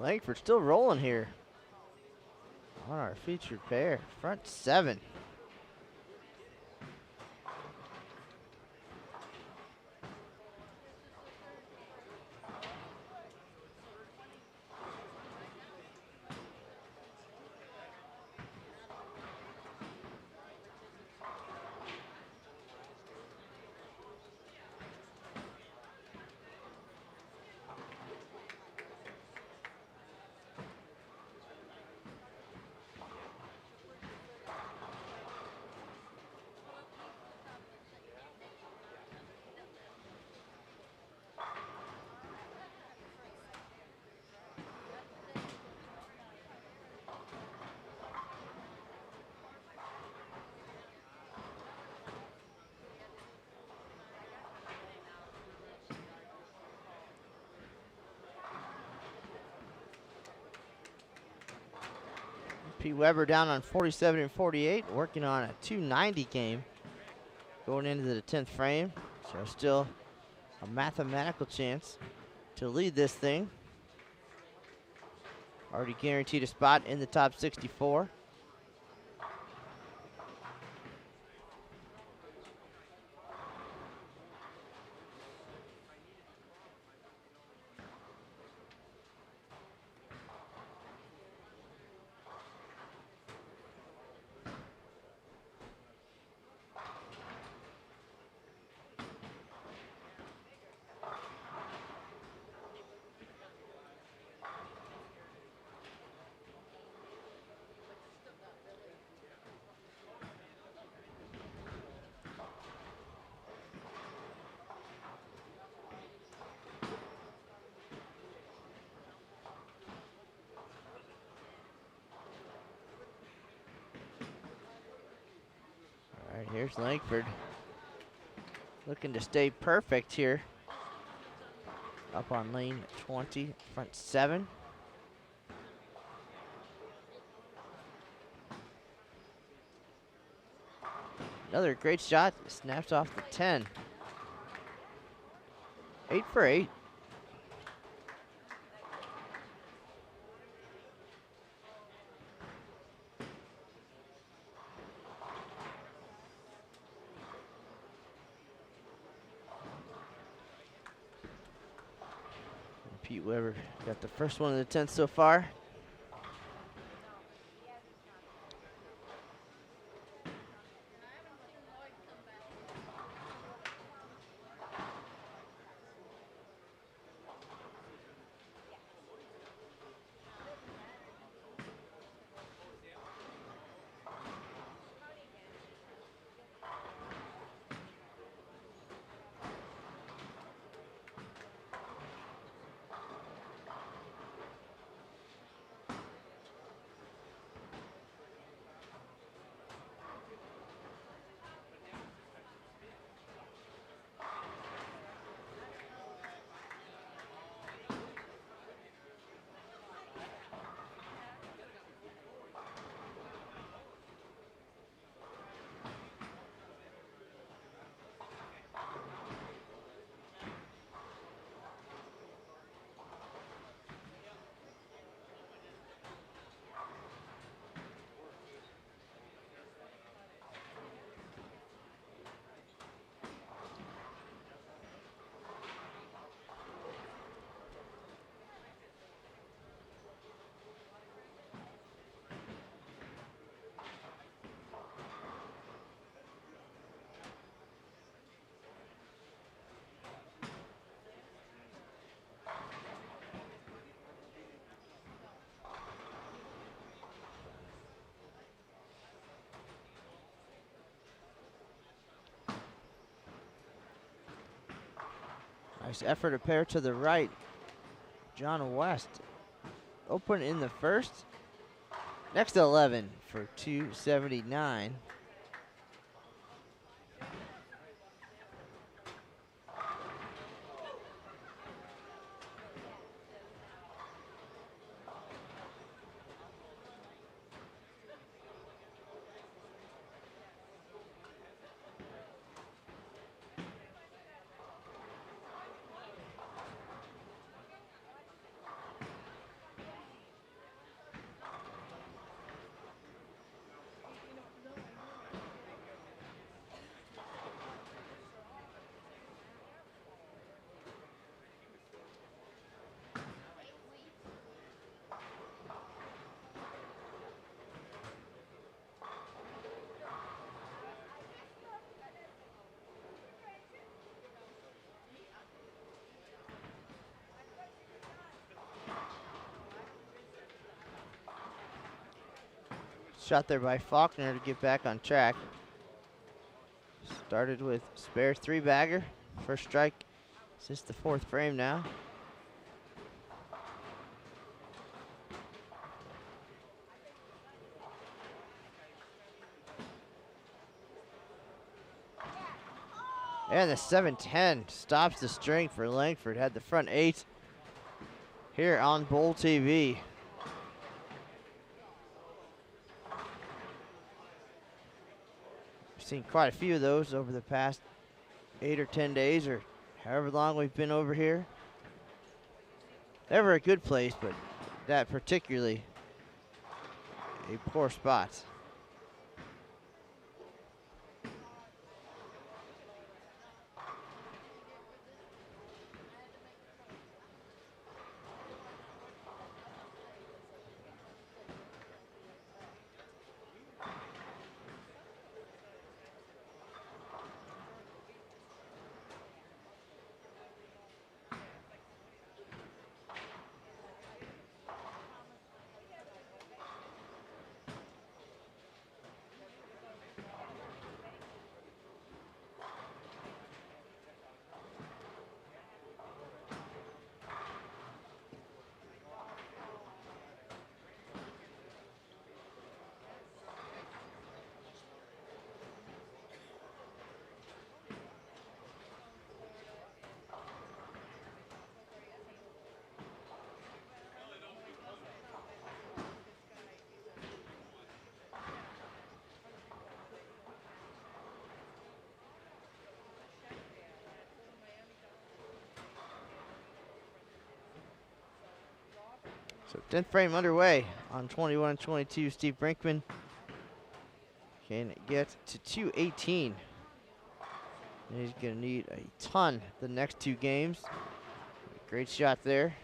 Langford still rolling here on our featured pair. Front 7. Pete Weber down on 47 and 48, working on a 290 game going into the 10th frame. So still a mathematical chance to lead this thing. Already guaranteed a spot in the top 64. All right, here's Langford looking to stay perfect here. Up on lane 20, front 7. Another great shot, snaps off the 10. 8 for 8. Pete Weber got the first one of the 10th so far. Nice effort to pair to the right. John West open in the first. Next to 11 for 279. shot there by Faulkner to get back on track. Started with spare 3-bagger. First strike since the 4th frame now. And the 7-10 stops the string for Langford. Had the front 8 here on Bowl TV. We've seen quite a few of those over the past 8 or 10 days or however long we've been over here. Never a good place, but that particularly a poor spot. So 10th frame underway on 21-22. Steve Brinkman can get to 218. And he's going to need a ton the next 2 games. Great shot there.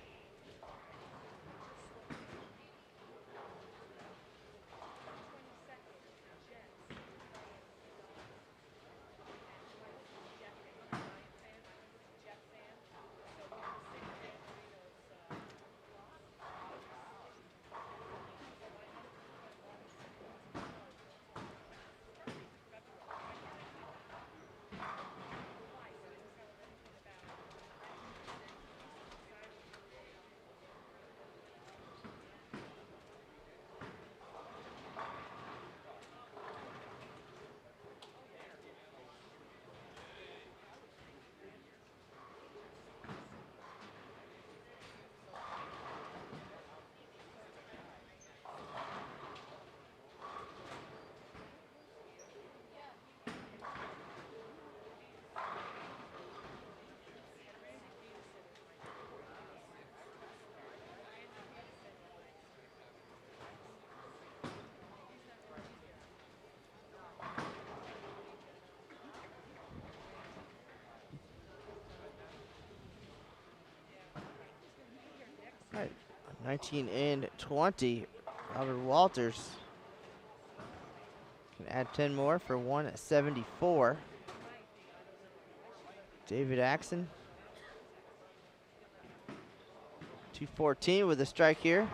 All right, 19 and 20. Robert Walters can add 10 more for 174. David Axon, 214 with a strike here.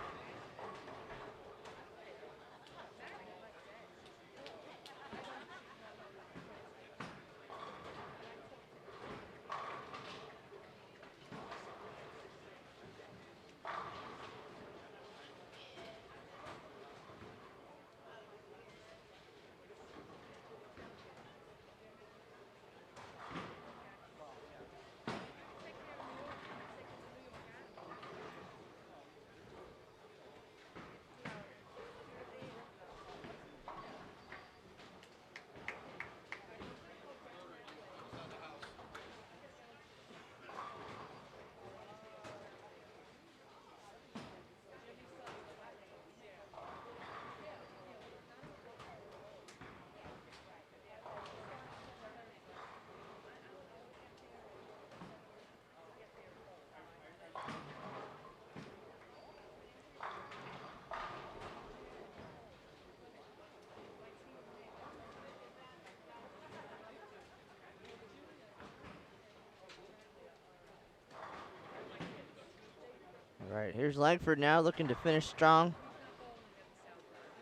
All right, here's Langford now looking to finish strong.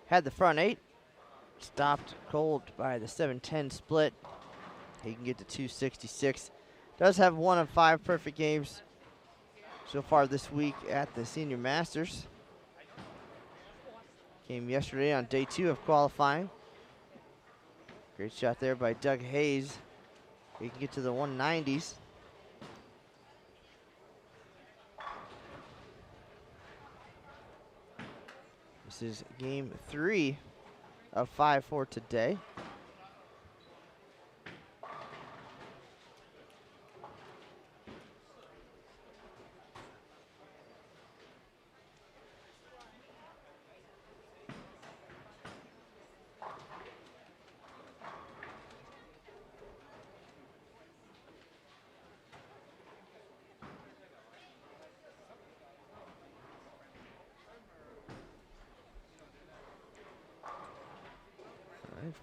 Had the front 8, stopped cold by the 7-10 split. He can get to 266. Does have 1 of 5 perfect games so far this week at the Senior Masters. Came yesterday on day 2 of qualifying. Great shot there by Doug Hayes. He can get to the 190s. This is game 3 of 5 for today.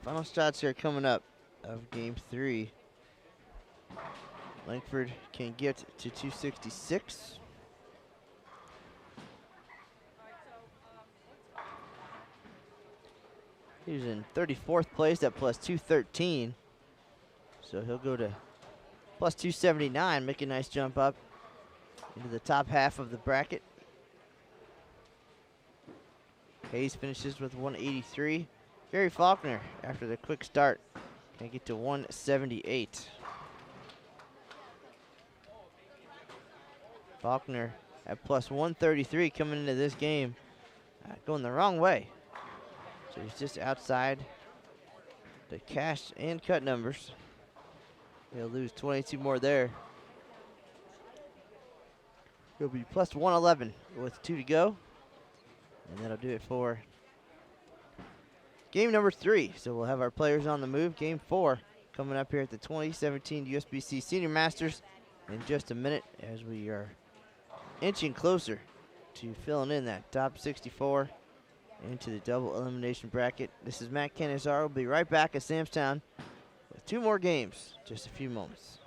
Final shots here coming up of game 3. Langford can get to 266. He's in 34th place at plus 213. So he'll go to plus 279, make a nice jump up into the top half of the bracket. Hayes finishes with 183. Gary Faulkner, after the quick start, can get to 178. Faulkner at plus 133 coming into this game, going the wrong way. So he's just outside the cash and cut numbers. He'll lose 22 more there. He'll be plus 111 with 2 to go. And that'll do it for game number 3. So we'll have our players on the move. Game 4 coming up here at the 2017 USBC Senior Masters in just a minute, as we are inching closer to filling in that top 64 into the double elimination bracket. This is Matt Canizaro. We'll be right back at Samstown with 2 more games, just a few moments.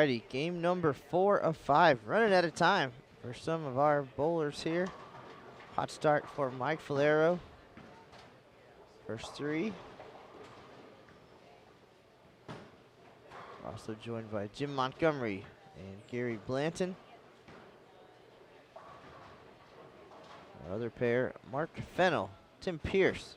Alrighty, game number 4 of 5. Running out of time for some of our bowlers here. Hot start for Mike Falero. First 3. Also joined by Jim Montgomery and Gary Blanton. Our other pair, Mark Fennell, Tim Pierce.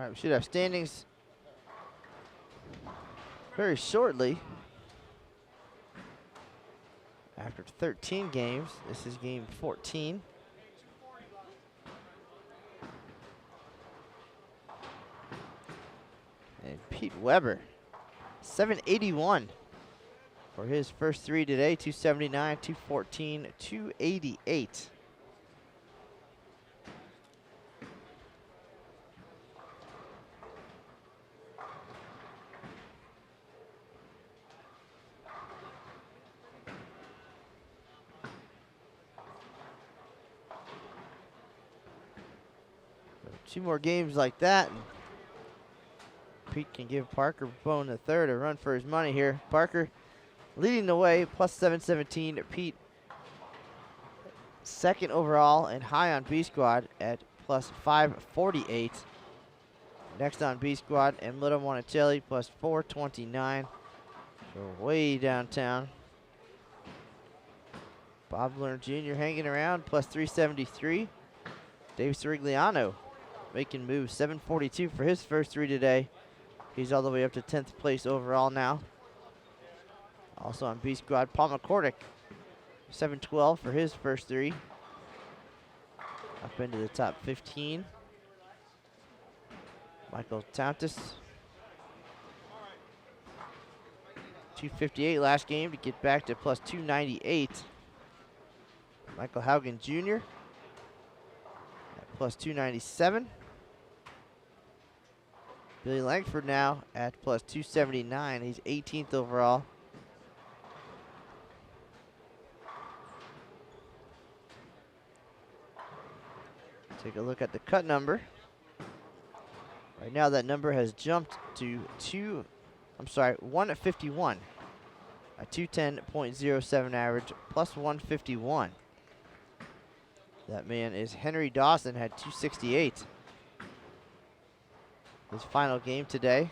right, we should have standings very shortly. After 13 games, this is game 14. And Pete Weber, 781 for his first three today. 279, 214, 288. Two more games like that, and Pete can give Parker Bone the third a run for his money here. Parker leading the way, plus 717. Pete second overall and high on B Squad at plus 548. Next on B Squad, Emilio Monticelli, plus 429. So way downtown. Bob Lerner Jr. hanging around, plus 373. Dave Sirigliano making moves, 742 for his first three today. He's all the way up to 10th place overall now. Also on B Squad, Paul McCordick, 712 for his first three. Up into the top 15. Michael Tauntis, 258 last game to get back to plus 298. Michael Haugen Jr. at plus 297. Billy Langford now at plus 279. He's 18th overall. Take a look at the cut number. Right now that number has jumped to 151. A 210.07 average, plus 151. That man is Henry Dawson, had 268. His final game today.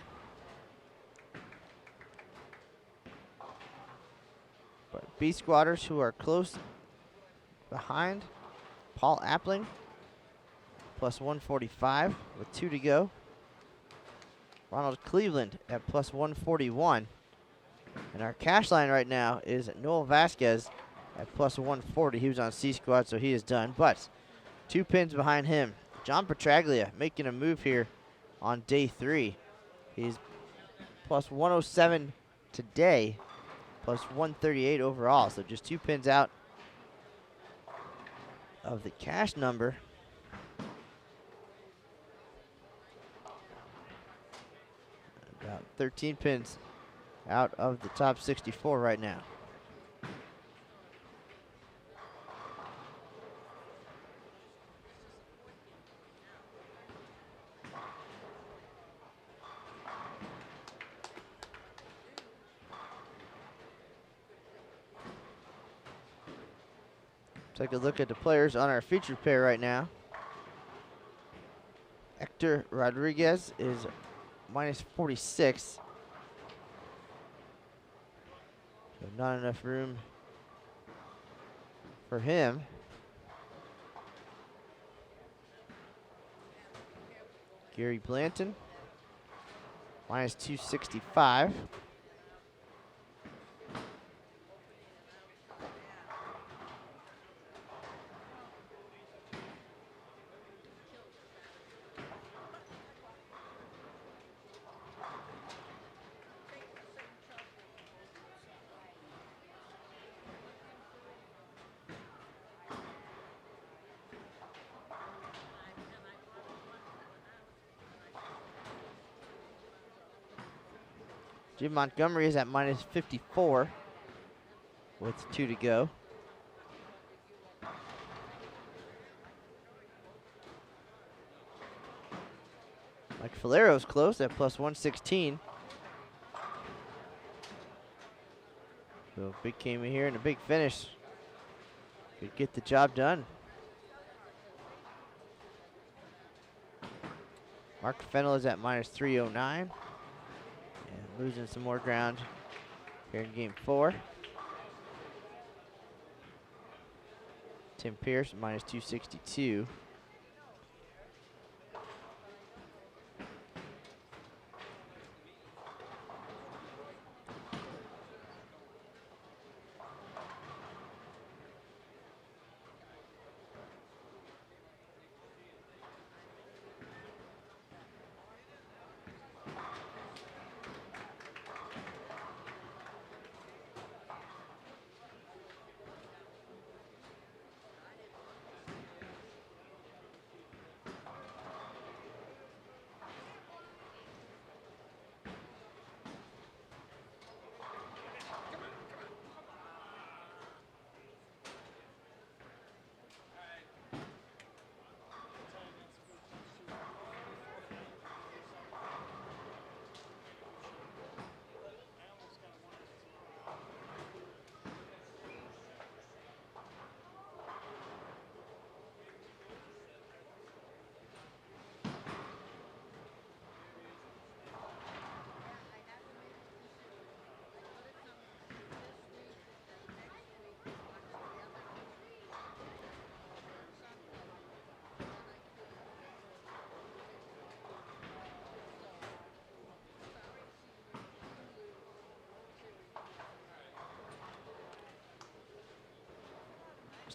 But B Squatters who are close behind, Paul Appling, plus 145 with 2 to go. Ronald Cleveland at plus 141. And our cash line right now is Noel Vasquez at plus 140. He was on C Squad, so he is done. But 2 pins behind him, John Petraglia making a move here on day 3. He's plus 107 today, plus 138 overall. So just 2 pins out of the cash number. About 13 pins out of the top 64 right now. Take a look at the players on our featured pair right now. Hector Rodriguez is minus 46. So not enough room for him. Gary Blanton, minus 265. Jim Montgomery is at minus 54 with 2 to go. Mike Falero's close at plus 116. So big came in here and a big finish. Could get the job done. Mark Fennell is at minus 309. And losing some more ground here in game 4. Tim Pierce minus 262.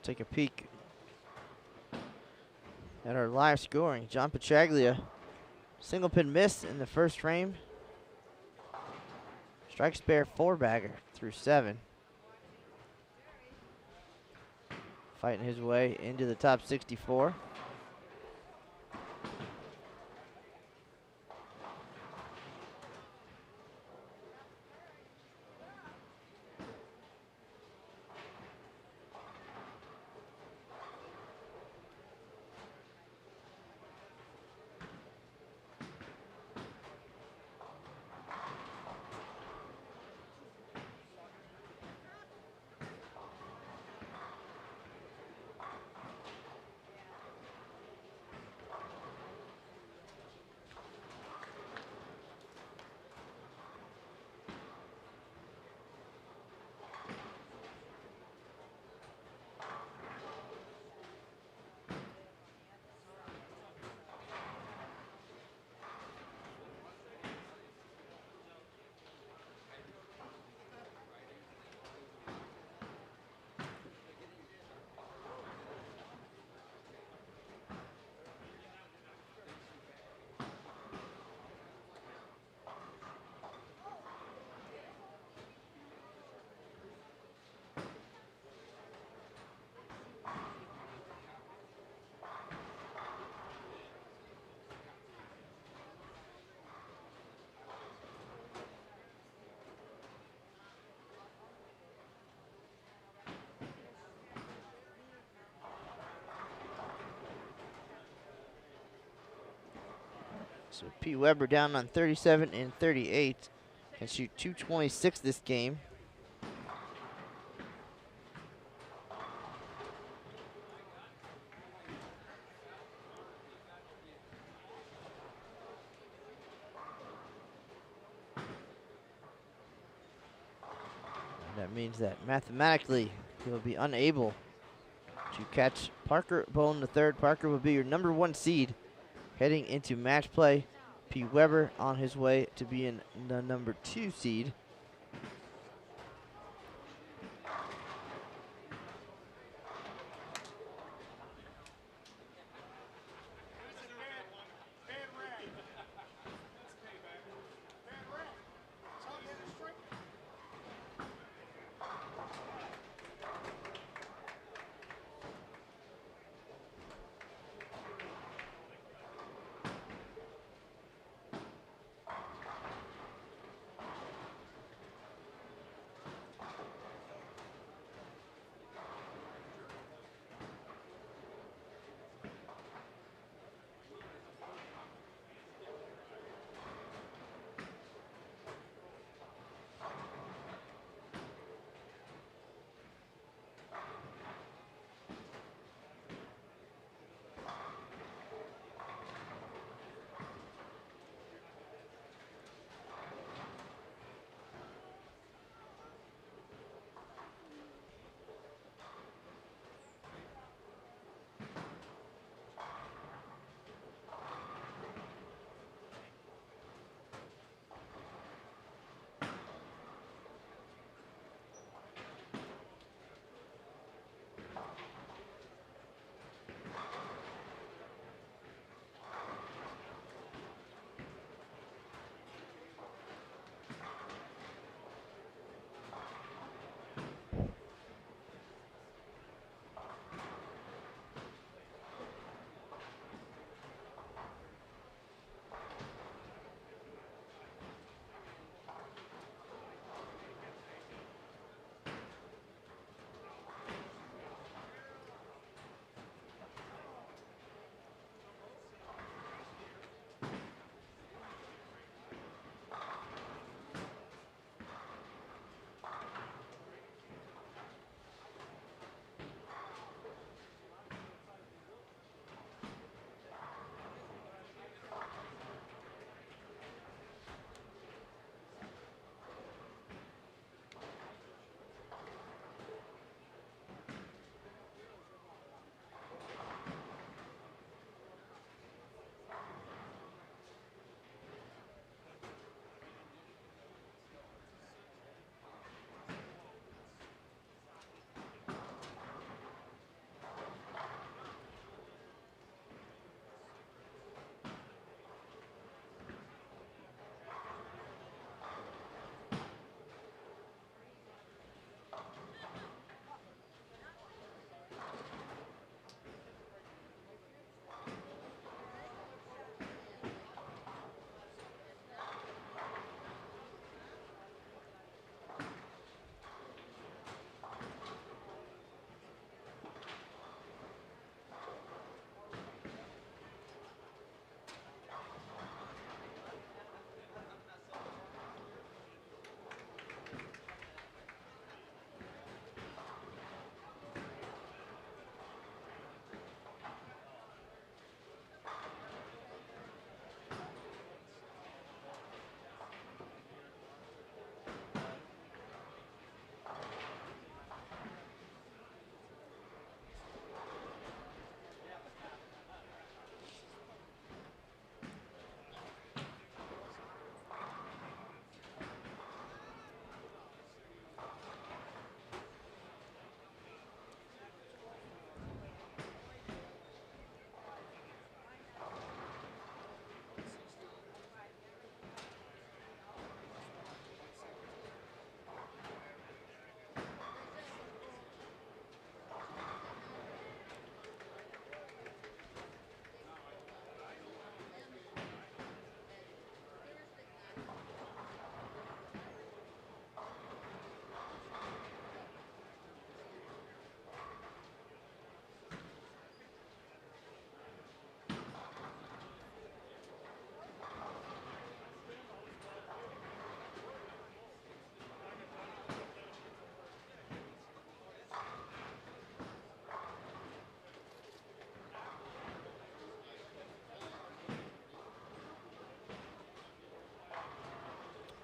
Take a peek at our live scoring. John Petraglia, single pin miss in the first frame. Strike spare 4-bagger through 7. Fighting his way into the top 64. So P. Weber down on 37 and 38. Can shoot 226 this game. That means that mathematically he will be unable to catch Parker Bone III. Parker will be your number 1 seed heading into match play. P. Weber on his way to being the number 2 seed.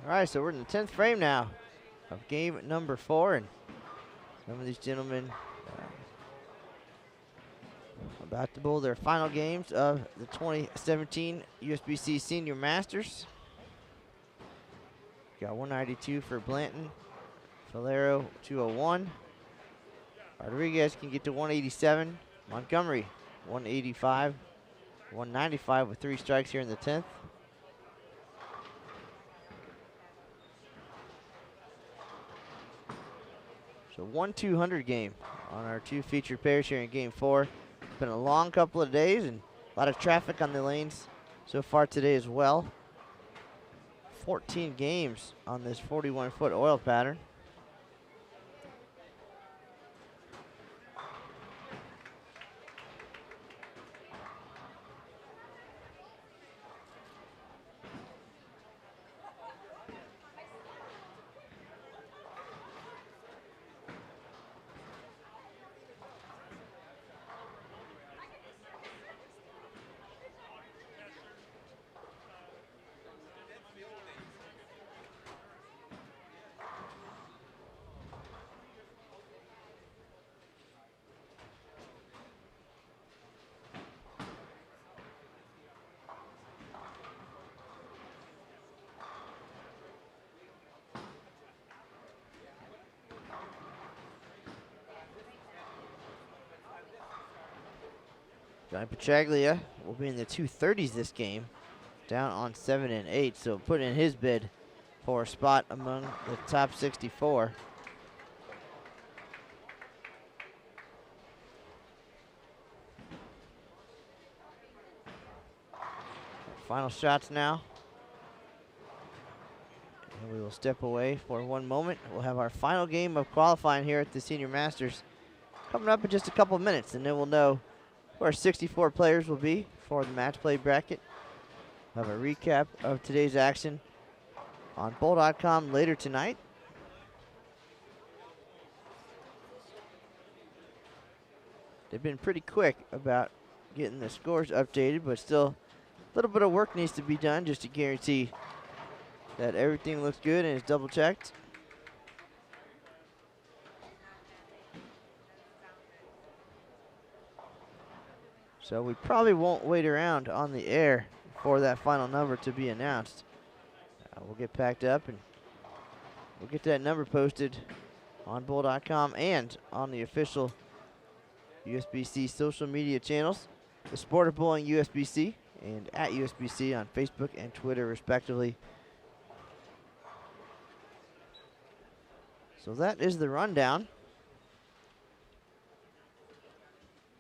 All right, so we're in the 10th frame now of game number 4, and some of these gentlemen about to bowl their final games of the 2017 USBC Senior Masters. Got 192 for Blanton, Valero 201. Rodriguez can get to 187. Montgomery 185, 195 with 3 strikes here in the 10th. So 1-200 game on our 2 featured pairs here in game 4. It's been a long couple of days and a lot of traffic on the lanes so far today as well. 14 games on this 41-foot oil pattern. Johnny Petraglia will be in the 230s this game, down on 7 and 8, so putting in his bid for a spot among the top 64. Final shots now. And we will step away for one moment. We'll have our final game of qualifying here at the Senior Masters coming up in just a couple minutes, and then we'll know who our 64 players will be for the match play bracket. We'll have a recap of today's action on bowl.com later tonight. They've been pretty quick about getting the scores updated, but still a little bit of work needs to be done just to guarantee that everything looks good and is double checked. So we probably won't wait around on the air for that final number to be announced. We'll get packed up and we'll get that number posted on bowl.com and on the official USBC social media channels, the Sport of Bowling USBC and at USBC on Facebook and Twitter respectively. So that is the rundown.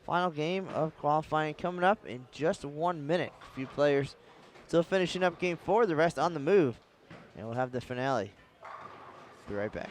Final game of qualifying coming up in just 1 minute. A few players still finishing up game 4, the rest on the move. And we'll have the finale. Be right back.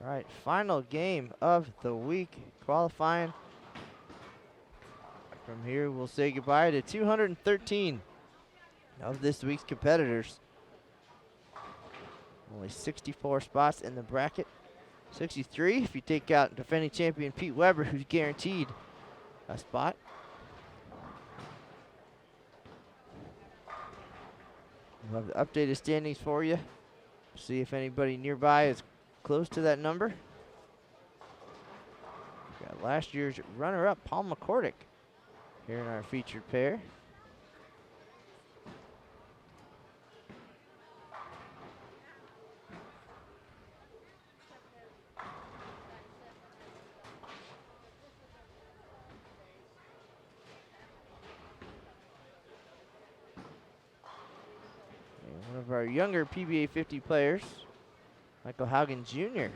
All right, final game of the week, qualifying. From here, we'll say goodbye to 213 of this week's competitors. Only 64 spots in the bracket. 63 if you take out defending champion Pete Weber, who's guaranteed a spot. We'll have the updated standings for you. See if anybody nearby is close to that number. We got last year's runner-up, Paul McCordick, here in our featured pair. And one of our younger PBA 50 players, Michael Haugen Jr.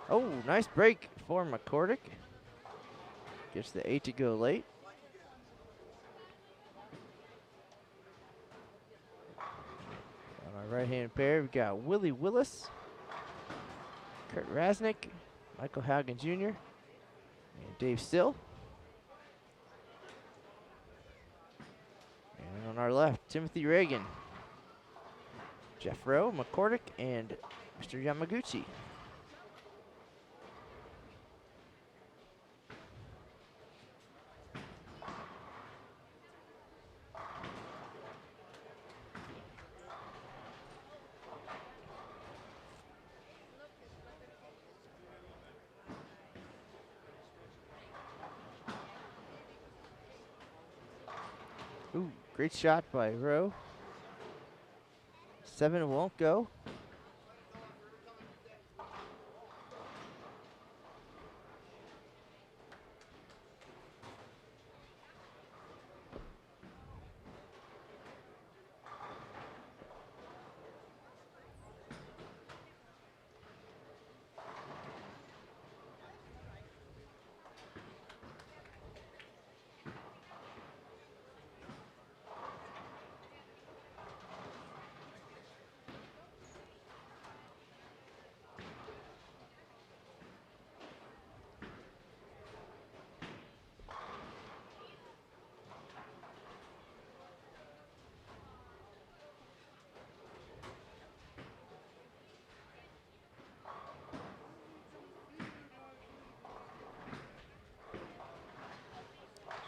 Oh, nice break for McCordick. Gets the 8 to go late. On our right-hand pair, we've got Willie Willis, Kurt Rasnick, Michael Haugen Jr., and Dave Still. And on our left, Timothy Reagan, Jeff Rowe, McCordick, and Mr. Yamaguchi. Ooh, great shot by Rowe. 7 won't go.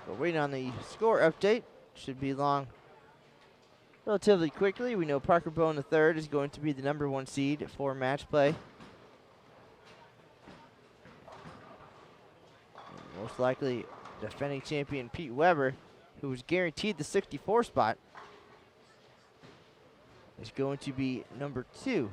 We're waiting on the score update. Should be along relatively quickly. We know Parker Bone III is going to be the #1 seed for match play. And most likely defending champion Pete Weber, who was guaranteed the 64 spot, is going to be #2.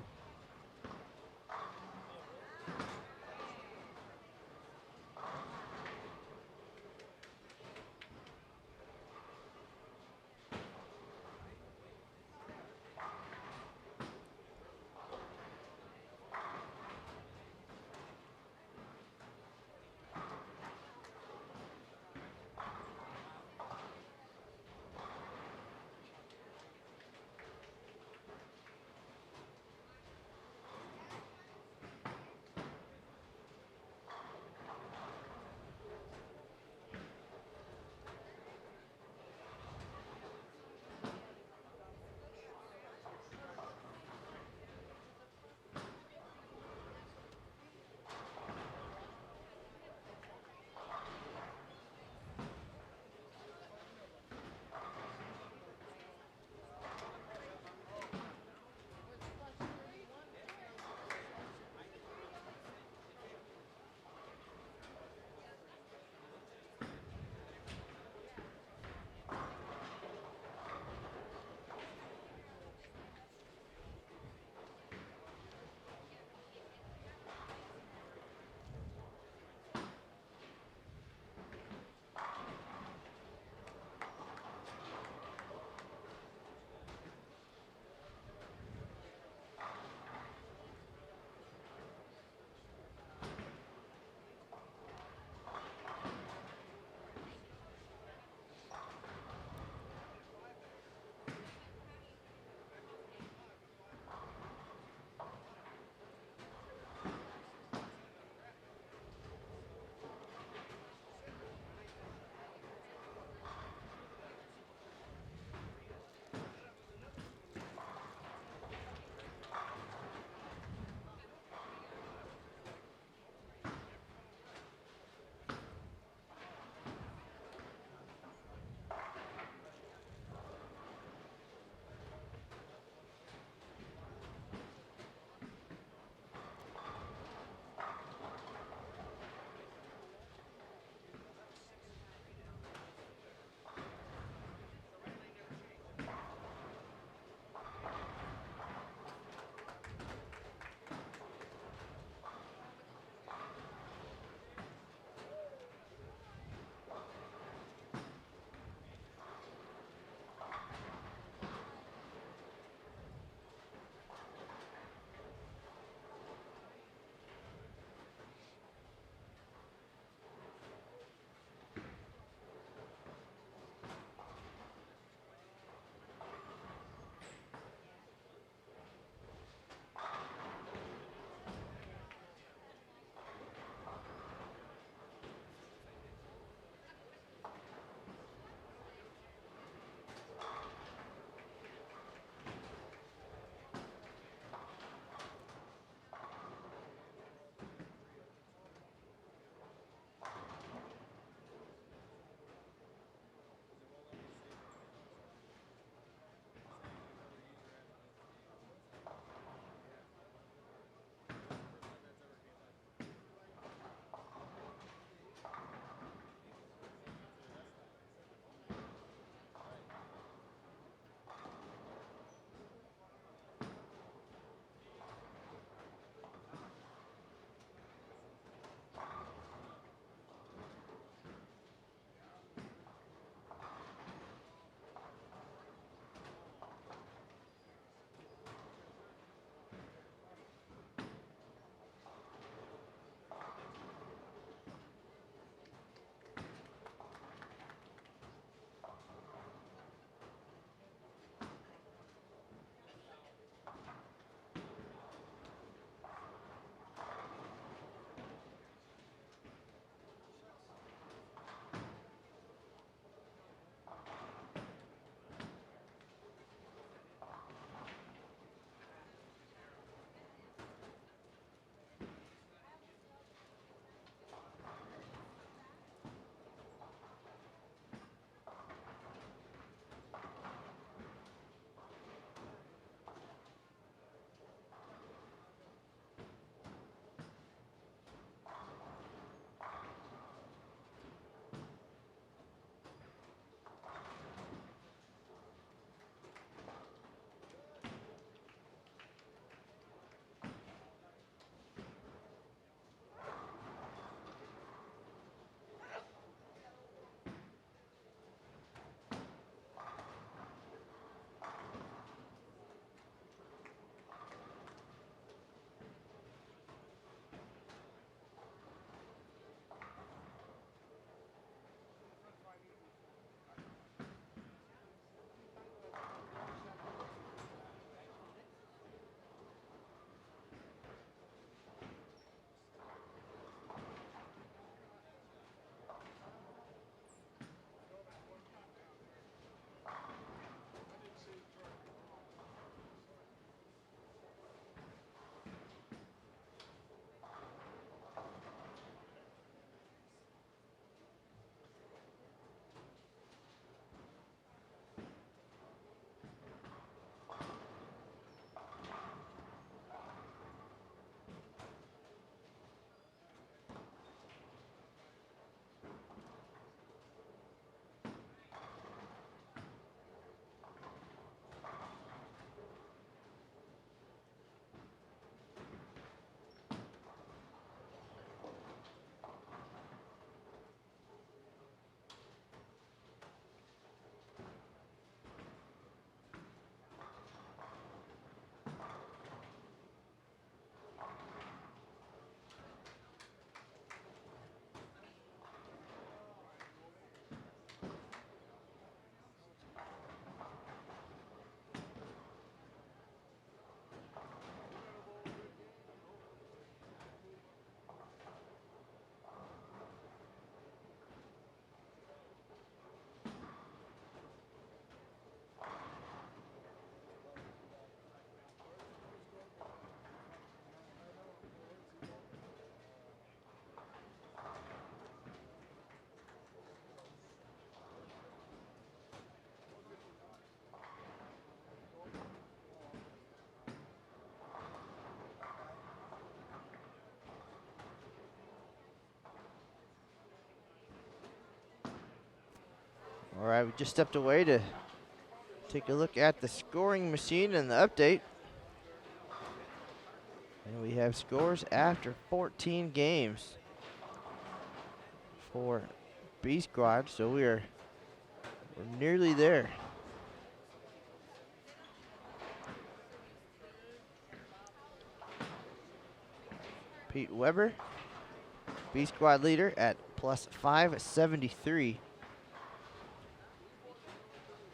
All right, we just stepped away to take a look at the scoring machine and the update. And we have scores after 14 games for B Squad, so we're nearly there. Pete Weber, B Squad leader at plus 573.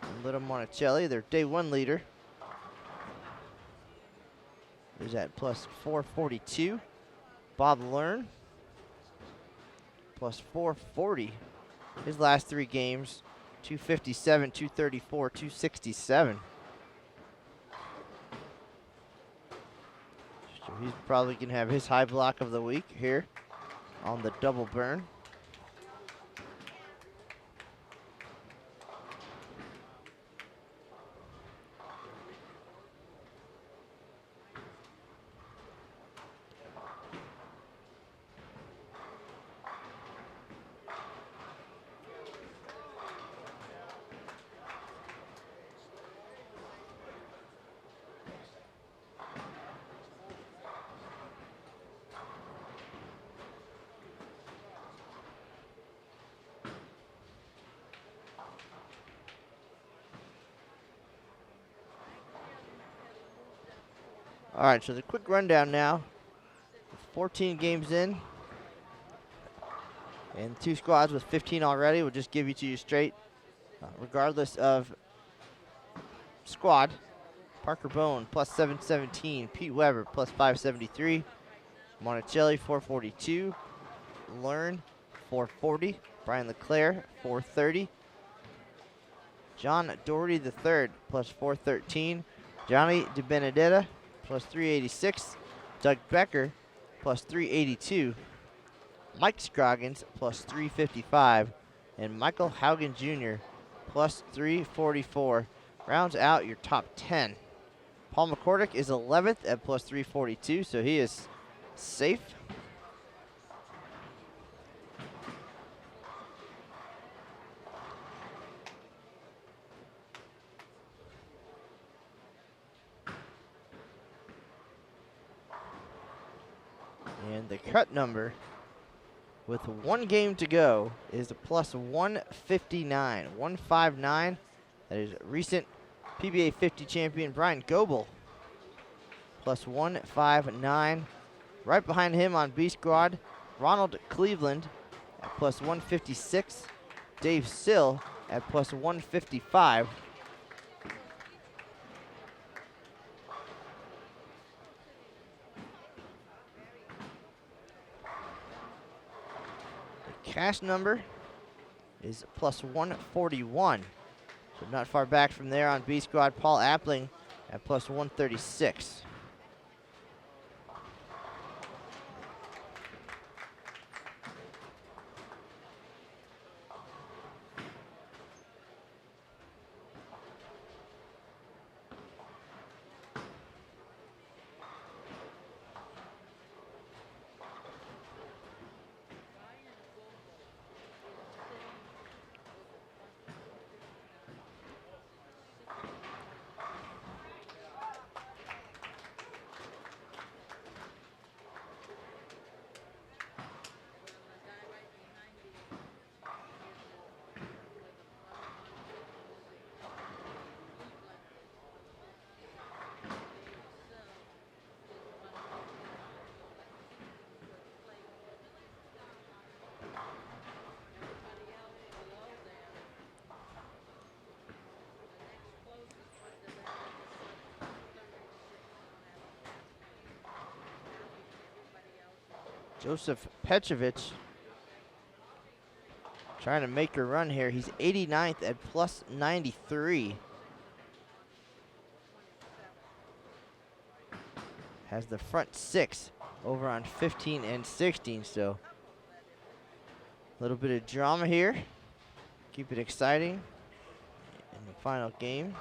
And Little Monticelli, their day one leader, is at plus 442. Bob Learn, plus 440. His last 3 games, 257, 234, 267. So he's probably going to have his high block of the week here on the double burn. All right, so the quick rundown now. 14 games in, and 2 squads with 15 already. We'll just give you to you straight, regardless of squad. Parker Bone, plus 717. Pete Weber, plus 573. Monticelli, 442. Learn, 440. Brian LeClaire, 430. John Doherty III, plus 413. Johnny DiBenedetta, plus 386. Doug Becker, plus 382. Mike Scroggins, plus 355. And Michael Haugen Jr., plus 344. Rounds out your top 10. Paul McCordick is 11th at plus 342, so he is safe. And the cut number with 1 game to go is a plus 159. 159. That is recent PBA 50 champion Brian Goebel. Plus 159. Right behind him on B Squad, Ronald Cleveland at plus 156. Dave Sill at plus 155. Cash number is plus 141. So not far back from there on B Squad, Paul Appling at plus 136. Joseph Petrovich trying to make a run here. He's 89th at plus 93. Has the front 6 over on 15 and 16, so a little bit of drama here. Keep it exciting in the final game.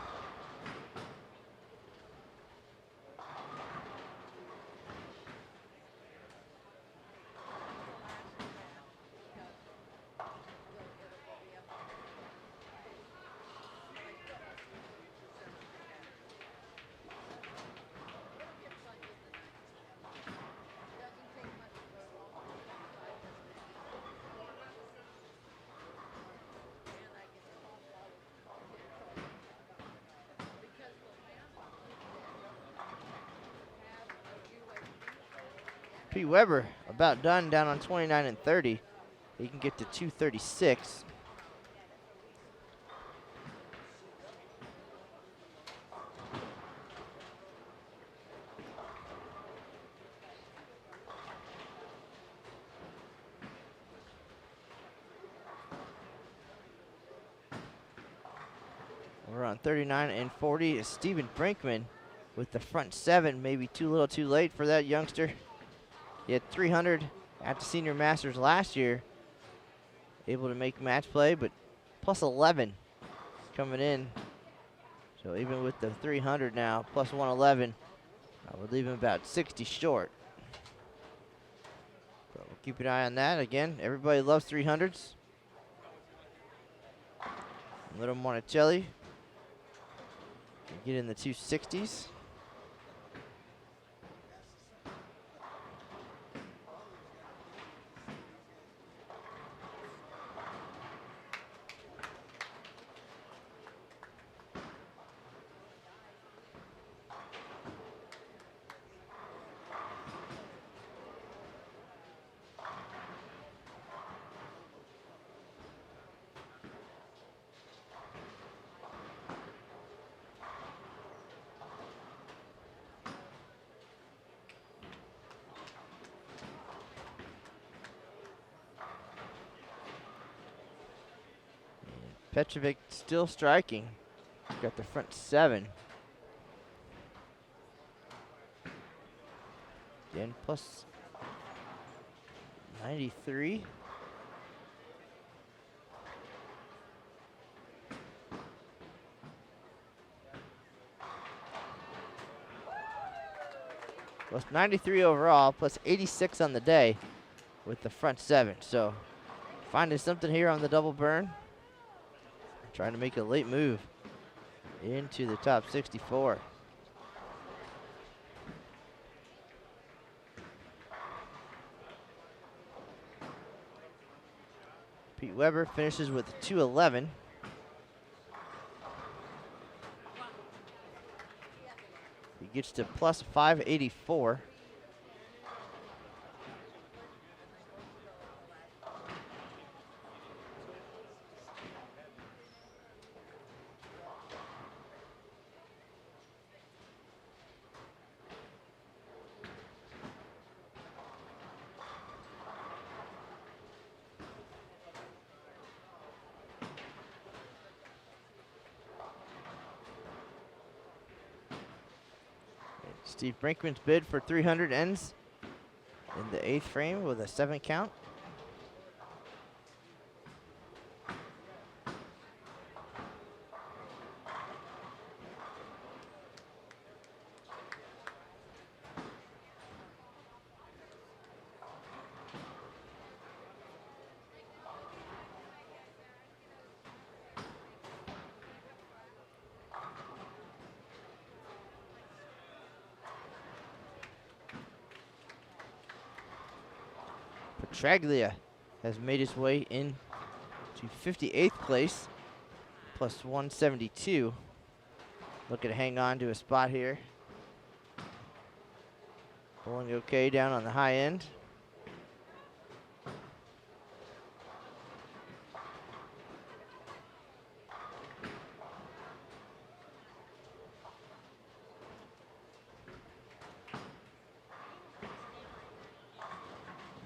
Pete Weber about done, down on 29 and 30. He can get to 236. We're on 39 and 40 is Steven Brinkman with the front 7. Maybe too little too late for that youngster. He had 300 at the Senior Masters last year. Able to make match play, but plus 11 coming in. So even with the 300 now, plus 111, would leave him about 60 short. But we'll keep an eye on that. Again, everybody loves 300s. Little Monticelli can get in the 260s. Petrovic still striking. Got the front 7. Again, plus 93. Plus 93 overall, plus 86 on the day with the front 7. So finding something here on the double burn. Trying to make a late move into the top 64. Pete Weber finishes with 211. He gets to plus 584. Steve Brinkman's bid for 300 ends in the 8th frame with a 7 count. Petraglia has made his way in to 58th place, plus 172. Looking to hang on to a spot here. Bowling okay down on the high end.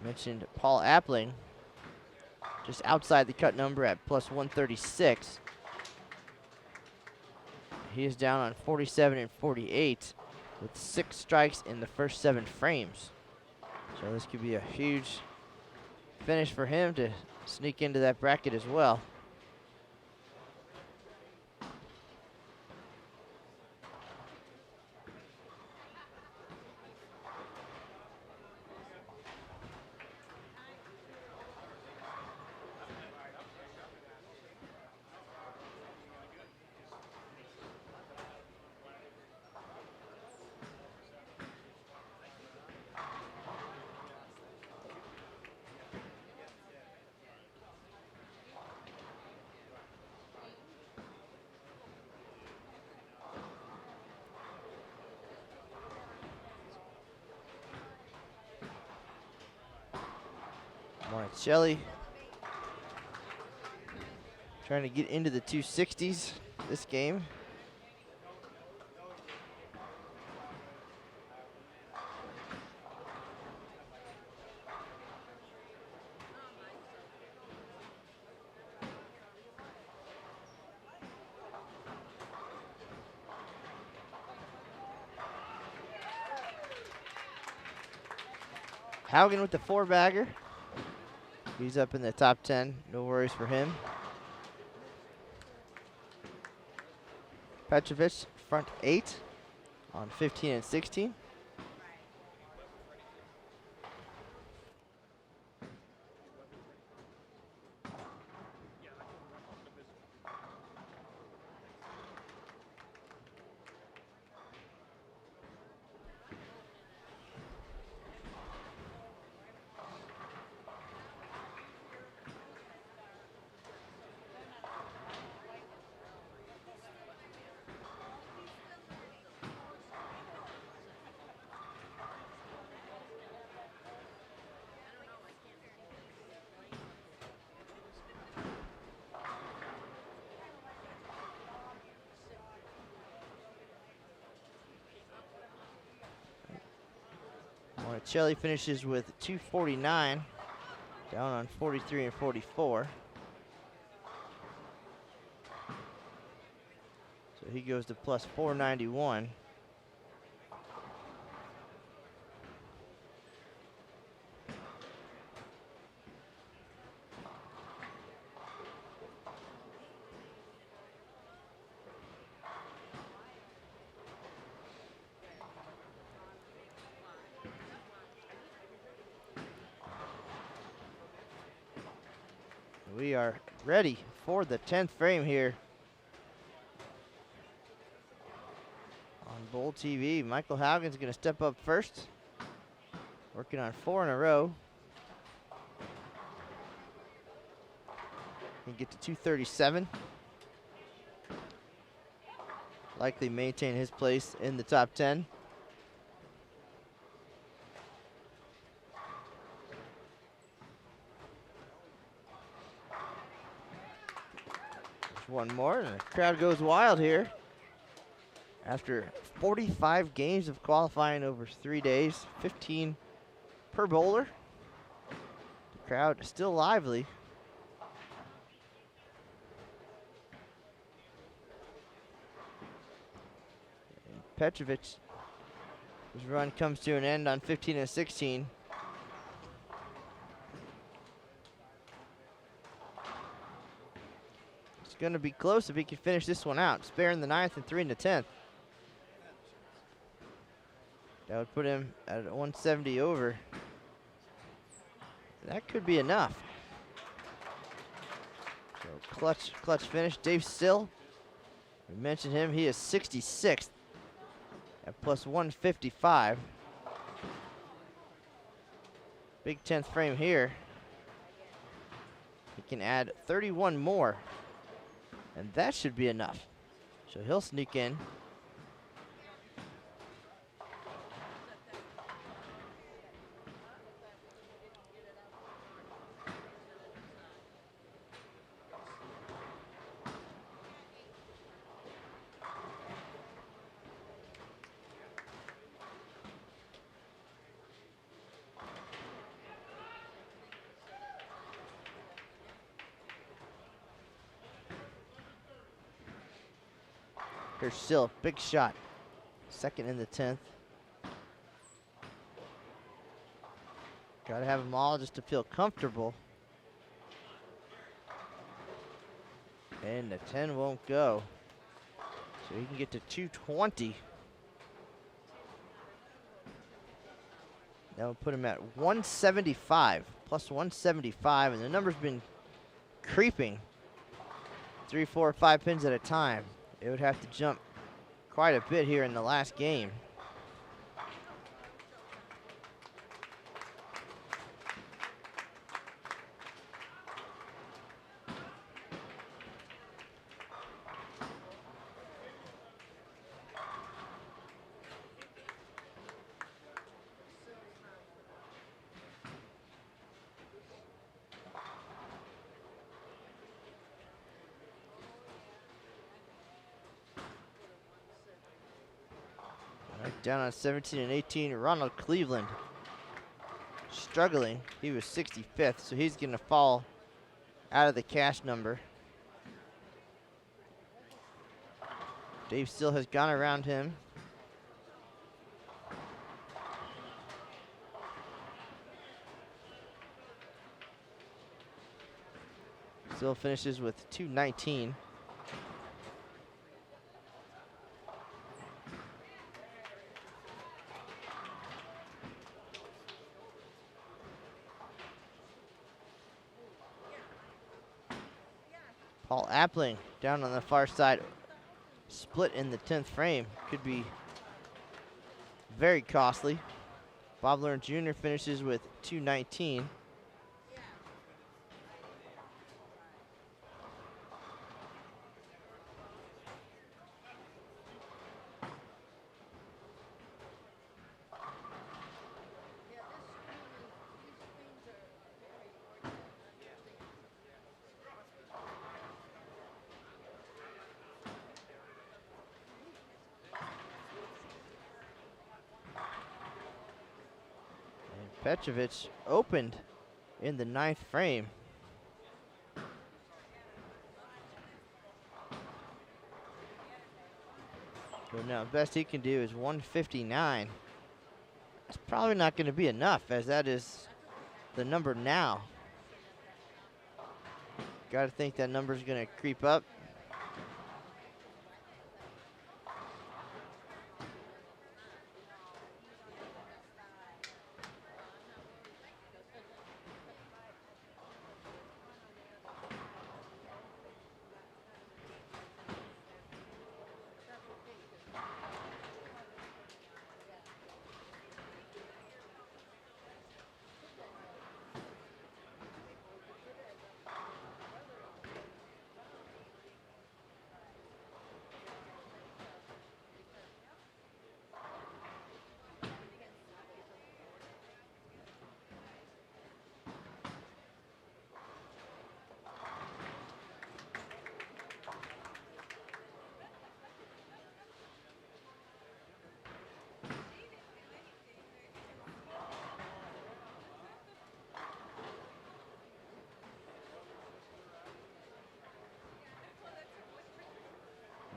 Mentioned Paul Appling, just outside the cut number at plus 136. He is down on 47 and 48 with 6 strikes in the first 7 frames. So this could be a huge finish for him to sneak into that bracket as well. Monticelli trying to get into the 260s this game. Haugen with the 4-bagger. He's up in the top 10. No worries for him. Petrovic, front 8 on 15 and 16. Monticelli finishes with 249, down on 43 and 44. So he goes to plus 491. We are ready for the 10th frame here on Bowl TV. Michael Haugen's going to step up first, working on 4 in a row. He can get to 237. Likely maintain his place in the top 10. One more, and the crowd goes wild here. After 45 games of qualifying over 3 days, 15 per bowler, the crowd is still lively. And Petrovic, his run comes to an end on 15 and 16. Going to be close if he can finish this one out. Spare in the 9th and 3 in the 10th. That would put him at 170 over. That could be enough. So clutch finish. Dave Still, we mentioned him. He is 66th at plus 155. Big 10th frame here. He can add 31 more. And that should be enough. So he'll sneak in. Here's Still, big shot. 2nd in the 10th. Gotta have them all just to feel comfortable. And the 10 won't go. So he can get to 220. That would put him at 175, plus 175, and the number's been creeping 3, 4, 5 pins at a time. It would have to jump quite a bit here in the last game. Right down on 17 and 18, Ronald Cleveland. Struggling. He was 65th, so he's going to fall out of the cash number. Dave still has gone around him. Still finishes with 219. Paul Appling down on the far side. Split in the 10th frame. Could be very costly. Bob Lerner Jr. finishes with 219. Petrovic opened in the 9th frame. So now the best he can do is 159. That's probably not going to be enough, as that is the number now. Got to think that number's going to creep up.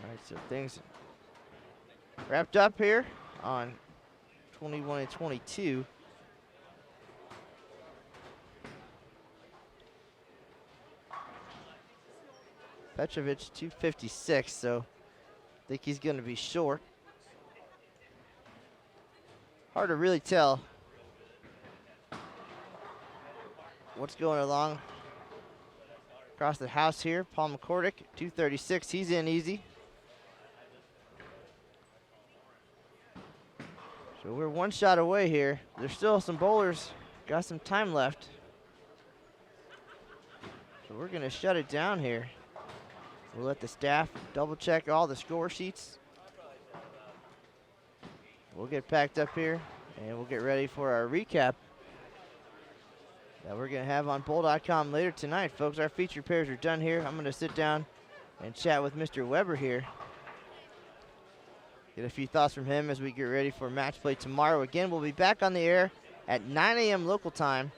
All right, so things wrapped up here on 21 and 22. Petrovic 256, so I think he's going to be short. Hard to really tell what's going along across the house here. Paul McCordick 236, he's in easy. So we're one shot away here. There's still some bowlers, got some time left. So we're gonna shut it down here. We'll let the staff double check all the score sheets. We'll get packed up here and we'll get ready for our recap that we're gonna have on bowl.com later tonight. Folks, our feature pairs are done here. I'm gonna sit down and chat with Mr. Weber here. Get a few thoughts from him as we get ready for match play tomorrow. Again, we'll be back on the air at 9 a.m. local time,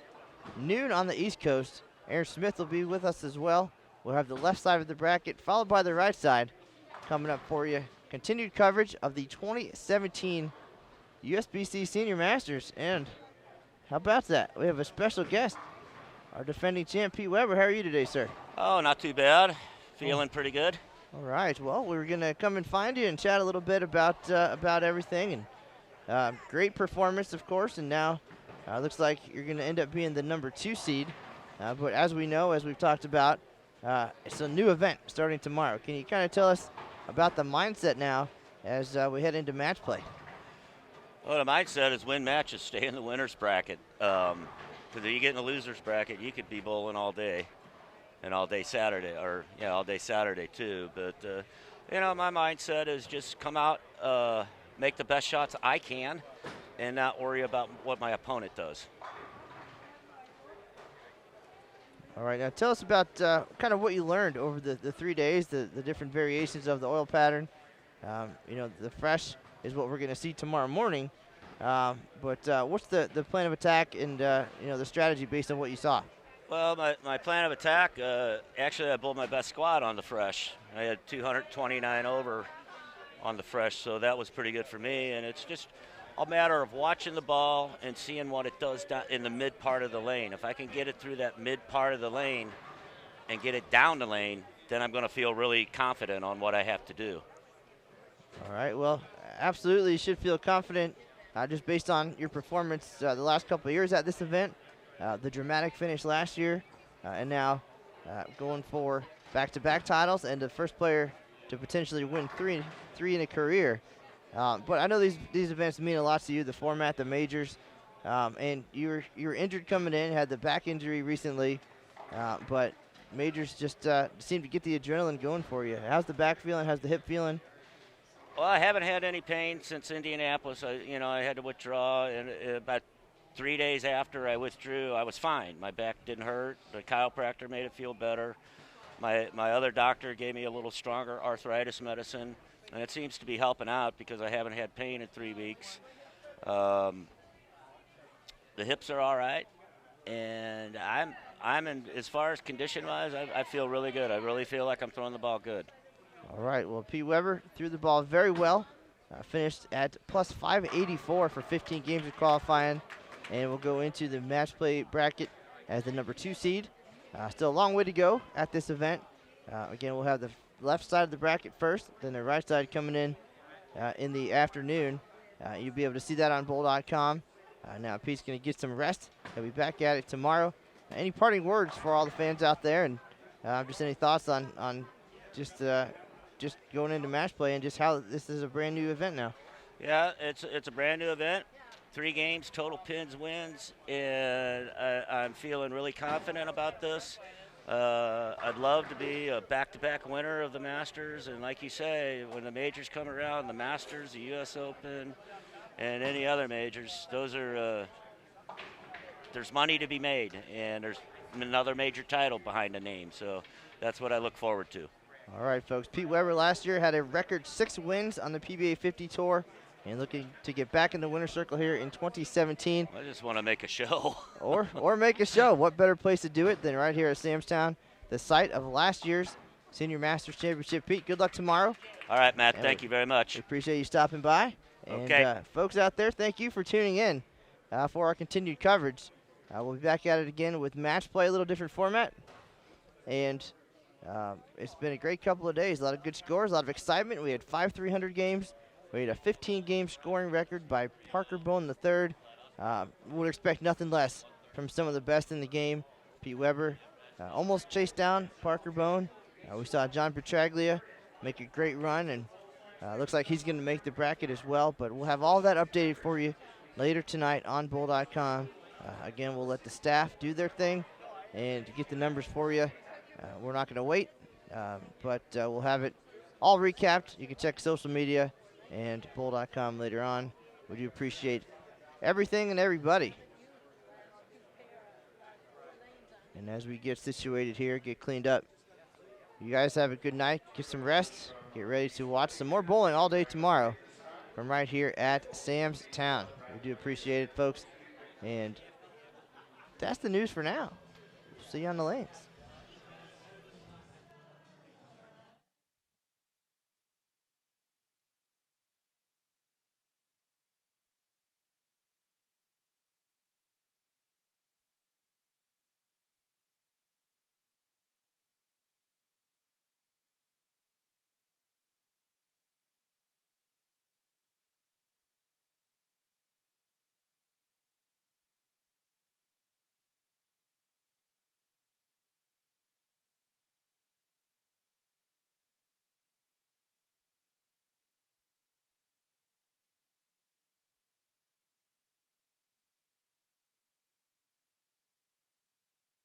noon on the East Coast. Aaron Smith will be with us as well. We'll have the left side of the bracket followed by the right side coming up for you. Continued coverage of the 2017 USBC Senior Masters. And how about that? We have a special guest, our defending champ, Pete Weber. How are you today, sir?
Oh, not too bad. Feeling pretty good.
All right. Well, we're going to come and find you and chat a little bit about everything. And great performance, of course. And now looks like you're going to end up being the number 2 seed. But as we know, as we've talked about, it's a new event starting tomorrow. Can you kind of tell us about the mindset now as we head into match play?
Well, the mindset is win matches, stay in the winner's bracket. Because if you get in the loser's bracket, you could be bowling all day. And all day Saturday, or all day Saturday too. But my mindset is just come out, make the best shots I can, and not worry about what my opponent does.
All right, now tell us about kind of what you learned over the 3 days, the different variations of the oil pattern. You know, the fresh is what we're going to see tomorrow morning. But what's the plan of attack and you know, the strategy based on what you saw?
Well, my plan of attack, actually I bowled my best squad on the fresh. I had 229 over on the fresh, so that was pretty good for me. And it's just a matter of watching the ball and seeing what it does down in the mid part of the lane. If I can get it through that mid part of the lane and get it down the lane, then I'm going to feel really confident on what I have to do.
All right, well, absolutely you should feel confident just based on your performance the last couple of years at this event, the dramatic finish last year, and now going for back-to-back titles and the first player to potentially win three in a career. But I know these events mean a lot to you, the format, the majors, and you were injured coming in, had the back injury recently, but majors just seem to get the adrenaline going for you. How's the back feeling? How's the hip feeling?
Well, I haven't had any pain since Indianapolis. I had to withdraw, and about 3 days after I withdrew, I was fine. My back didn't hurt. The chiropractor made it feel better. My other doctor gave me a little stronger arthritis medicine, and it seems to be helping out because I haven't had pain in 3 weeks. The hips are all right, and I'm in, as far as condition-wise, I feel really good. I really feel like I'm throwing the ball good.
All right, well, Pete Weber threw the ball very well, finished at plus 584 for 15 games of qualifying, and will go into the match play bracket as the number 2 seed. Still a long way to go at this event. Again, we'll have the left side of the bracket first, then the right side coming in the afternoon. You'll be able to see that on bowl.com. Now Pete's going to get some rest. He'll be back at it tomorrow. Any parting words for all the fans out there, and just any thoughts on just going into match play and just how this is a brand new event now?
Yeah, it's a brand new event. 3 games, total pins, wins, and I'm feeling really confident about this. I'd love to be a back-to-back winner of the Masters, and like you say, when the majors come around, the Masters, the U.S. Open, and any other majors, those are there's money to be made, and there's another major title behind the name, so that's what I look forward to.
All right, folks. Pete Weber last year had a record 6 wins on the PBA 50 Tour and looking to get back in the winner's circle here in 2017.
I just want to make a show.
or make a show. What better place to do it than right here at Samstown, the site of last year's Senior Masters Championship. Pete, good luck tomorrow.
All right, Matt. Thank you very much.
We appreciate you stopping by. And,
okay.
Folks out there, thank you for tuning in for our continued coverage. We'll be back at it again with match play, a little different format. And it's been a great couple of days. A lot of good scores, a lot of excitement. We had 5 300 games. We had a 15-game scoring record by Parker Bone III. Would expect nothing less from some of the best in the game. Pete Weber almost chased down Parker Bone. We saw John Petraglia make a great run, and looks like he's going to make the bracket as well. But we'll have all that updated for you later tonight on Bowl.com. Again, we'll let the staff do their thing and get the numbers for you. We're not going to wait, but we'll have it all recapped. You can check social media and Bowl.com later on. We do appreciate everything and everybody. And as we get situated here, get cleaned up, you guys have a good night. Get some rest. Get ready to watch some more bowling all day tomorrow from right here at Sam's Town. We do appreciate it, folks. And that's the news for now. See you on the lanes.